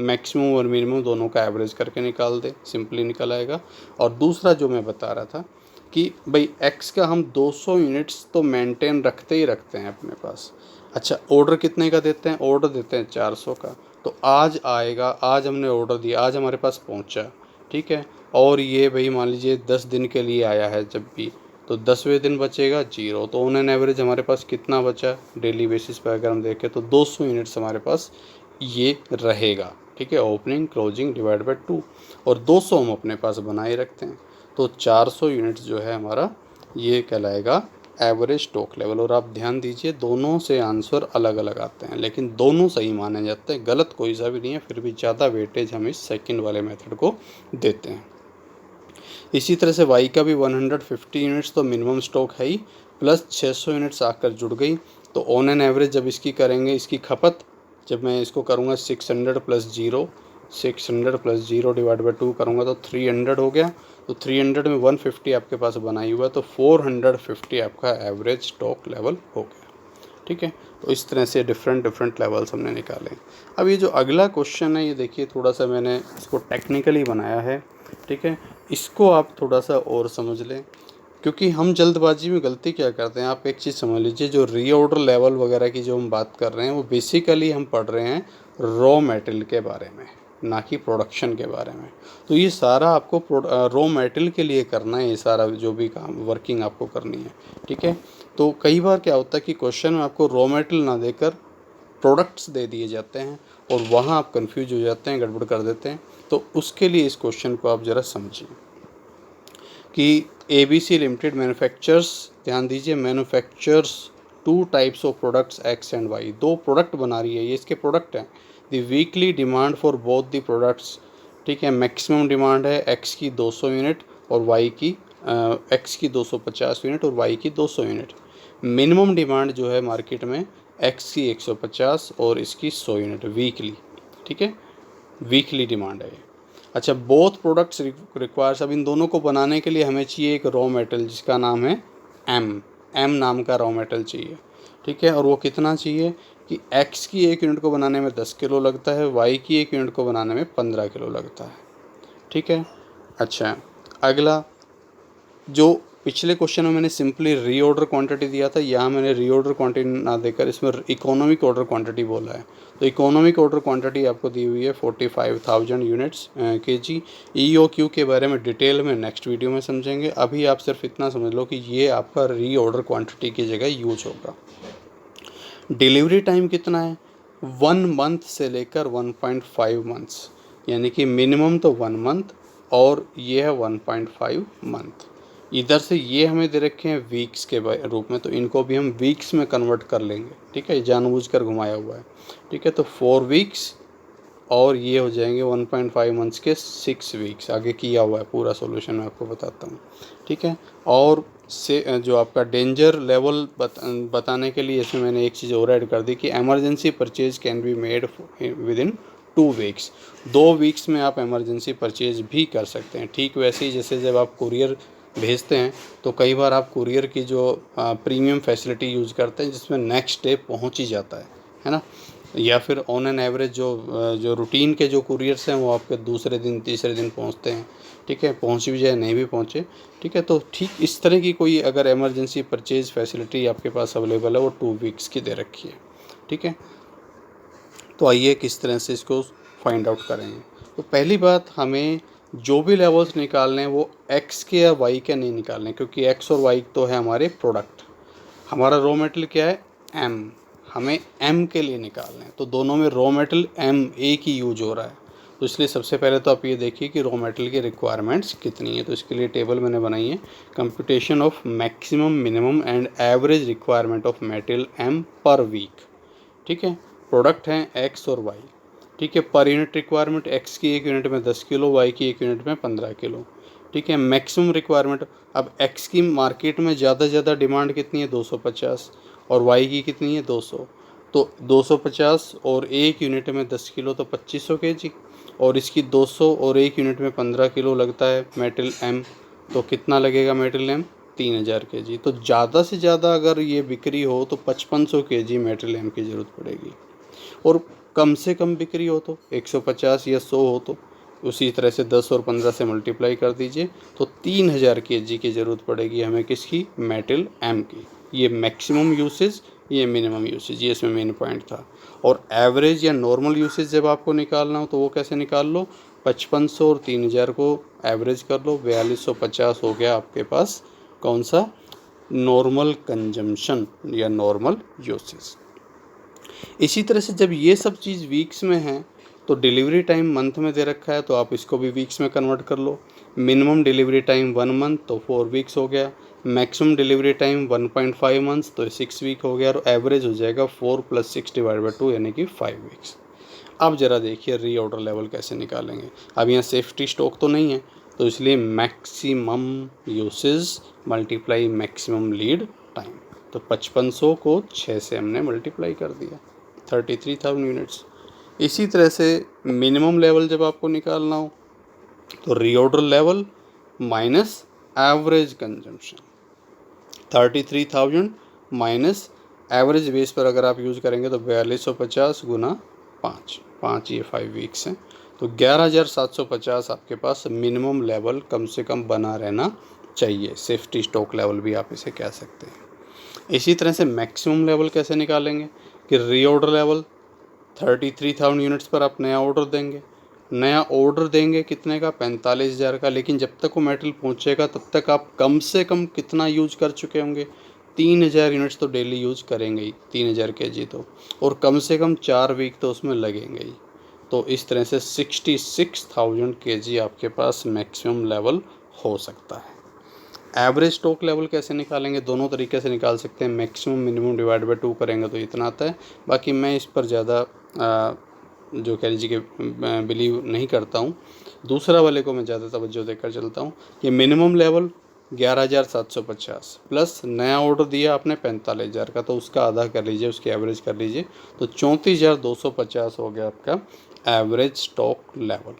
मैक्सिमम और मिनिमम दोनों का एवरेज करके निकाल दें, सिंपली निकल आएगा। और दूसरा जो मैं बता रहा था कि भाई एक्स का हम 200 यूनिट्स तो मेंटेन रखते ही रखते हैं अपने पास। अच्छा, ऑर्डर कितने का देते हैं? ऑर्डर देते हैं 400 का। तो आज आएगा, आज हमने ऑर्डर दिया, आज हमारे पास पहुंचा, ठीक है। और ये भाई मान लीजिए 10 दिन के लिए आया है जब भी, तो 10वें दिन बचेगा 0। तो ऑन एन एवरेज हमारे पास कितना बचा डेली बेसिस पर अगर हम देखें तो 200 यूनिट्स हमारे पास ये रहेगा, ठीक है। ओपनिंग क्लोजिंग / 2, और 200 हम अपने पास बनाए रखते हैं। तो 400 यूनिट्स जो है हमारा ये कहलाएगा एवरेज स्टॉक लेवल। और आप ध्यान दीजिए दोनों से आंसर अलग अलग आते हैं, लेकिन दोनों सही माने जाते हैं, गलत कोई सा भी नहीं है, फिर भी ज़्यादा वेटेज हम इस सेकंड वाले मेथड को देते हैं। इसी तरह से वाई का भी 150 यूनिट्स तो मिनिमम स्टॉक है ही, प्लस 600 यूनिट्स आकर जुड़ गई, तो ऑन एन एवरेज जब इसकी करेंगे, इसकी खपत जब मैं इसको करूँगा 600 प्लस 0, 600 प्लस 0 डिवाइड बाई 2 करूँगा तो 300 हो गया। तो 300 में 150 आपके पास बनाई हुआ है, तो 450 आपका एवरेज स्टॉक लेवल हो गया। ठीक है, तो इस तरह से डिफरेंट लेवल्स हमने निकाले। अब ये जो अगला क्वेश्चन है, ये देखिए थोड़ा सा मैंने इसको टेक्निकली बनाया है। ठीक है, इसको आप थोड़ा सा और समझ लें, क्योंकि हम जल्दबाजी में गलती क्या करते हैं, आप एक चीज़ समझ लीजिए, जो रीऑर्डर लेवल वगैरह की जो हम बात कर रहे हैं, वो बेसिकली हम पढ़ रहे हैं रॉ मटेरियल के बारे में, ना कि प्रोडक्शन के बारे में। तो ये सारा आपको रॉ मटेरियल के लिए करना है, ये सारा जो भी काम वर्किंग आपको करनी है। ठीक है, तो कई बार क्या होता है कि क्वेश्चन में आपको रॉ मटेरियल ना देकर प्रोडक्ट्स दे दिए जाते हैं, और वहाँ आप कंफ्यूज हो जाते हैं, गड़बड़ कर देते हैं। तो उसके लिए इस क्वेश्चन को आप ज़रा समझिए कि ABC लिमिटेड मैन्युफैक्चर्स, ध्यान दीजिए, manufactures 2 types of products X and Y। 2 product बना रही है, ये इसके प्रोडक्ट हैं। The weekly demand for both the products, ठीक है, मैक्सिमम डिमांड है X की 200 यूनिट और Y की X की 250 यूनिट और Y की 200 यूनिट। मिनिमम डिमांड जो है मार्केट में X की 150 और इसकी 100 यूनिट वीकली। ठीक है, वीकली डिमांड है। अच्छा, बोथ प्रोडक्ट्स रिक्वायर्स, अब इन दोनों को बनाने के लिए हमें चाहिए एक रॉ मेटल जिसका नाम है एम नाम का रॉ मेटल चाहिए। ठीक है, और वो कितना चाहिए कि X की 1 यूनिट को बनाने में 10 किलो लगता है, Y की 1 यूनिट को बनाने में 15 किलो लगता है। ठीक है, अच्छा, अगला जो पिछले क्वेश्चन में मैंने सिंपली रीऑर्डर क्वांटिटी दिया था, यहाँ मैंने रीऑर्डर क्वांटिटी ना देकर इसमें इकोनॉमिक ऑर्डर क्वांटिटी बोला है। तो इकोनॉमिक ऑर्डर क्वांटिटी आपको दी हुई है 45,000 यूनिट्स केजी। EOQ के बारे में डिटेल में नेक्स्ट वीडियो में समझेंगे। अभी आप सिर्फ इतना समझ लो कि ये आपका रीऑर्डर क्वांटिटी की जगह यूज होगा। डिलीवरी टाइम कितना है, 1 मंथ से लेकर 1.5 मंथ्स, यानी कि मिनिमम तो 1 मंथ और ये है 1.5 मंथ। इधर से ये हमें दे रखे हैं वीक्स के रूप में, तो इनको भी हम वीक्स में कन्वर्ट कर लेंगे। ठीक है, जानबूझकर घुमाया हुआ है। ठीक है, तो 4 वीक्स और ये हो जाएंगे 1.5 मंथ्स के 6 वीक्स। आगे किया हुआ है पूरा सॉल्यूशन, मैं आपको बताता हूँ। ठीक है, और से जो आपका डेंजर लेवल बताने के लिए इसमें मैंने एक चीज़ और ऐड कर दी कि emergency purchase can be made with in 2 weeks. 2 weeks में आप एमरजेंसी परचेज भी कर सकते हैं। ठीक वैसे ही जैसे जब आप कुरियर भेजते हैं तो कई बार आप कुरियर की जो प्रीमियम फैसिलिटी यूज़ करते हैं जिसमें नेक्स्ट डे पहुंच ही जाता है ना, या फिर ऑन एन एवरेज जो रूटीन के जो कुरियर्स हैं वो आपके दूसरे दिन तीसरे दिन पहुंचते हैं। ठीक है, पहुंच भी जाए नहीं भी पहुंचे। ठीक है, तो ठीक इस तरह की कोई अगर एमरजेंसी परचेज फैसिलिटी आपके पास अवेलेबल है, वो 2 वीक्स की दे रखी है। ठीक है, तो आइए किस तरह से इसको फाइंड आउट करेंगे। तो पहली बात, हमें जो भी लेवल्स निकालने हैं वो X के या Y के नहीं निकालने, क्योंकि X और Y तो है हमारे प्रोडक्ट। हमारा रॉ मटेरियल क्या है, M, हमें M के लिए निकालना है। तो दोनों में रॉ मटेरियल M एक ही यूज हो रहा है। तो इसलिए सबसे पहले तो आप ये देखिए कि रॉ मटेरियल की रिक्वायरमेंट्स कितनी है। तो इसके लिए टेबल मैंने बनाई है, computation of maximum minimum and average requirement of material M per week. ठीक है, प्रोडक्ट हैं X और Y। ठीक है, पर यूनिट रिक्वायरमेंट X की 1 यूनिट में 10 किलो, Y की 1 यूनिट में 15 किलो। ठीक है, मैक्सिमम रिक्वायरमेंट, अब X की मार्केट में ज़्यादा से ज़्यादा डिमांड कितनी है, 250, और Y की कितनी है, 200। तो 250 और 1 यूनिट में 10 किलो तो 2500 kg, और इसकी 200 और 1 यूनिट में 15 किलो लगता है मेटल M। तो कितना लगेगा मेटल M, 3000 kg। तो ज़्यादा से ज़्यादा अगर ये बिक्री हो तो 5500 kg मेटल M की ज़रूरत पड़ेगी, और कम से कम बिक्री हो तो 150 या 100 हो तो उसी तरह से 10 और 15 से मल्टीप्लाई कर दीजिए, तो 3000 kg की ज़रूरत पड़ेगी हमें किसकी, मेटल M की। ये मैक्सिमम यूसेज, ये मिनिमम यूसेज, ये इसमें मेन पॉइंट था। और एवरेज या नॉर्मल यूसेज जब आपको निकालना हो तो वो कैसे निकाल लो, 5500 और 3000 को एवरेज कर लो, 4250 हो गया आपके पास कौन सा, नॉर्मल कंजम्पशन या नॉर्मल यूसेज। इसी तरह से जब ये सब चीज़ वीक्स में है तो डिलीवरी टाइम मंथ में दे रखा है, तो आप इसको भी वीक्स में कन्वर्ट कर लो। मिनिमम डिलीवरी टाइम 1 मंथ तो 4 वीक्स हो गया, मैक्सिमम डिलीवरी टाइम 1.5 मंथ्स, तो 6 वीक हो गया, और एवरेज हो जाएगा 4 + 6 / 2 यानी कि 5 वीक्स। अब ज़रा देखिए रीऑर्डर लेवल कैसे निकालेंगे। अब यहाँ सेफ्टी स्टॉक तो नहीं है, तो इसलिए maximum usage multiply maximum lead time, तो 5500 को 6 से हमने मल्टीप्लाई कर दिया, 33,000 यूनिट्स। इसी तरह से मिनिमम लेवल जब आपको निकालना हो तो reorder level minus average consumption, 33,000 minus average base पर अगर आप यूज़ करेंगे तो 4250 गुना 5 ये 5 वीक्स हैं, तो 11,750 आपके पास मिनिमम लेवल कम से कम बना रहना चाहिए। सेफ्टी स्टॉक लेवल भी आप इसे कह सकते हैं। इसी तरह से मैक्सिमम लेवल कैसे निकालेंगे कि रीऑर्डर लेवल 33,000 यूनिट्स पर आप नया ऑर्डर देंगे। नया ऑर्डर देंगे कितने का? 45,000 का। लेकिन जब तक वो मेटल पहुंचेगा तब तक आप कम से कम कितना यूज कर चुके होंगे? 3,000 यूनिट्स तो डेली यूज करेंगे ही, 3,000 kg तो, और कम से कम 4 वीक तो उसमें लगेंगे ही। तो इस तरह से 66,000 kg आपके पास मैक्सिमम लेवल हो सकता है। एवरेज स्टॉक लेवल कैसे निकालेंगे? दोनों तरीके से निकाल सकते हैं। मैक्सिमम मिनिमम डिवाइड बाय 2 करेंगे तो इतना आता है। बाकी मैं इस पर ज़्यादा जो कह लीजिए कि बिलीव नहीं करता हूँ, दूसरा वाले को मैं ज़्यादा तवज्जो देकर चलता हूँ कि मिनिमम लेवल 11,750 प्लस नया ऑर्डर दिया आपने 45,000 का, तो उसका आधा कर लीजिए, उसकी एवरेज कर लीजिए, तो 34,250 हो गया आपका एवरेज स्टॉक लेवल।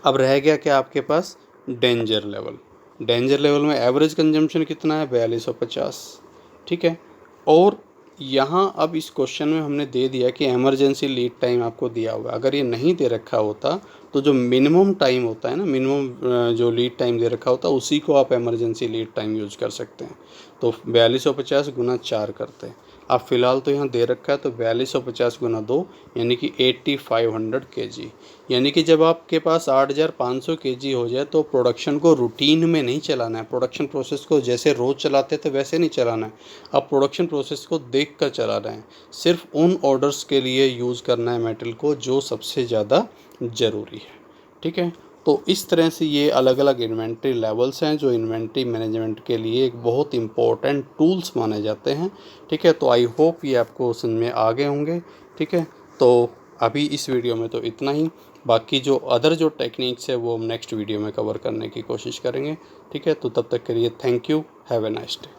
अब रह गया क्या आपके पास? Danger level. डेंजर लेवल में एवरेज कंजम्पशन कितना है? 4250, ठीक है। और यहाँ अब इस क्वेश्चन में हमने दे दिया कि इमरजेंसी लीड टाइम आपको दिया होगा। अगर ये नहीं दे रखा होता तो जो मिनिमम टाइम होता है ना, मिनिमम जो लीड टाइम दे रखा होता, उसी को आप इमरजेंसी लीड टाइम यूज़ कर सकते हैं। तो 4250 गुना 4 करते हैं। अब फ़िलहाल तो यहाँ दे रखा है, तो 4250 गुना 2 यानी कि 8500 kg। यानी कि जब आपके पास 8500 kg हो जाए तो प्रोडक्शन को रूटीन में नहीं चलाना है। प्रोडक्शन प्रोसेस को जैसे रोज़ चलाते थे वैसे नहीं चलाना है। अब प्रोडक्शन प्रोसेस को देख कर चलाना है। सिर्फ उन ऑर्डर्स के लिए यूज़ करना है मेटल को जो सबसे ज़्यादा ज़रूरी है, ठीक है। तो इस तरह से ये अलग अलग इन्वेंट्री लेवल्स हैं जो इन्वेंट्री मैनेजमेंट के लिए एक बहुत इंपॉर्टेंट टूल्स माने जाते हैं, ठीक है। तो आई होप ये आपको समझ में आ गए होंगे, ठीक है। तो अभी इस वीडियो में तो इतना ही। बाकी जो अदर जो टेक्निक्स है वो हम नेक्स्ट वीडियो में कवर करने की कोशिश करेंगे, ठीक है। तो तब तक के लिए thank you, have a nice day.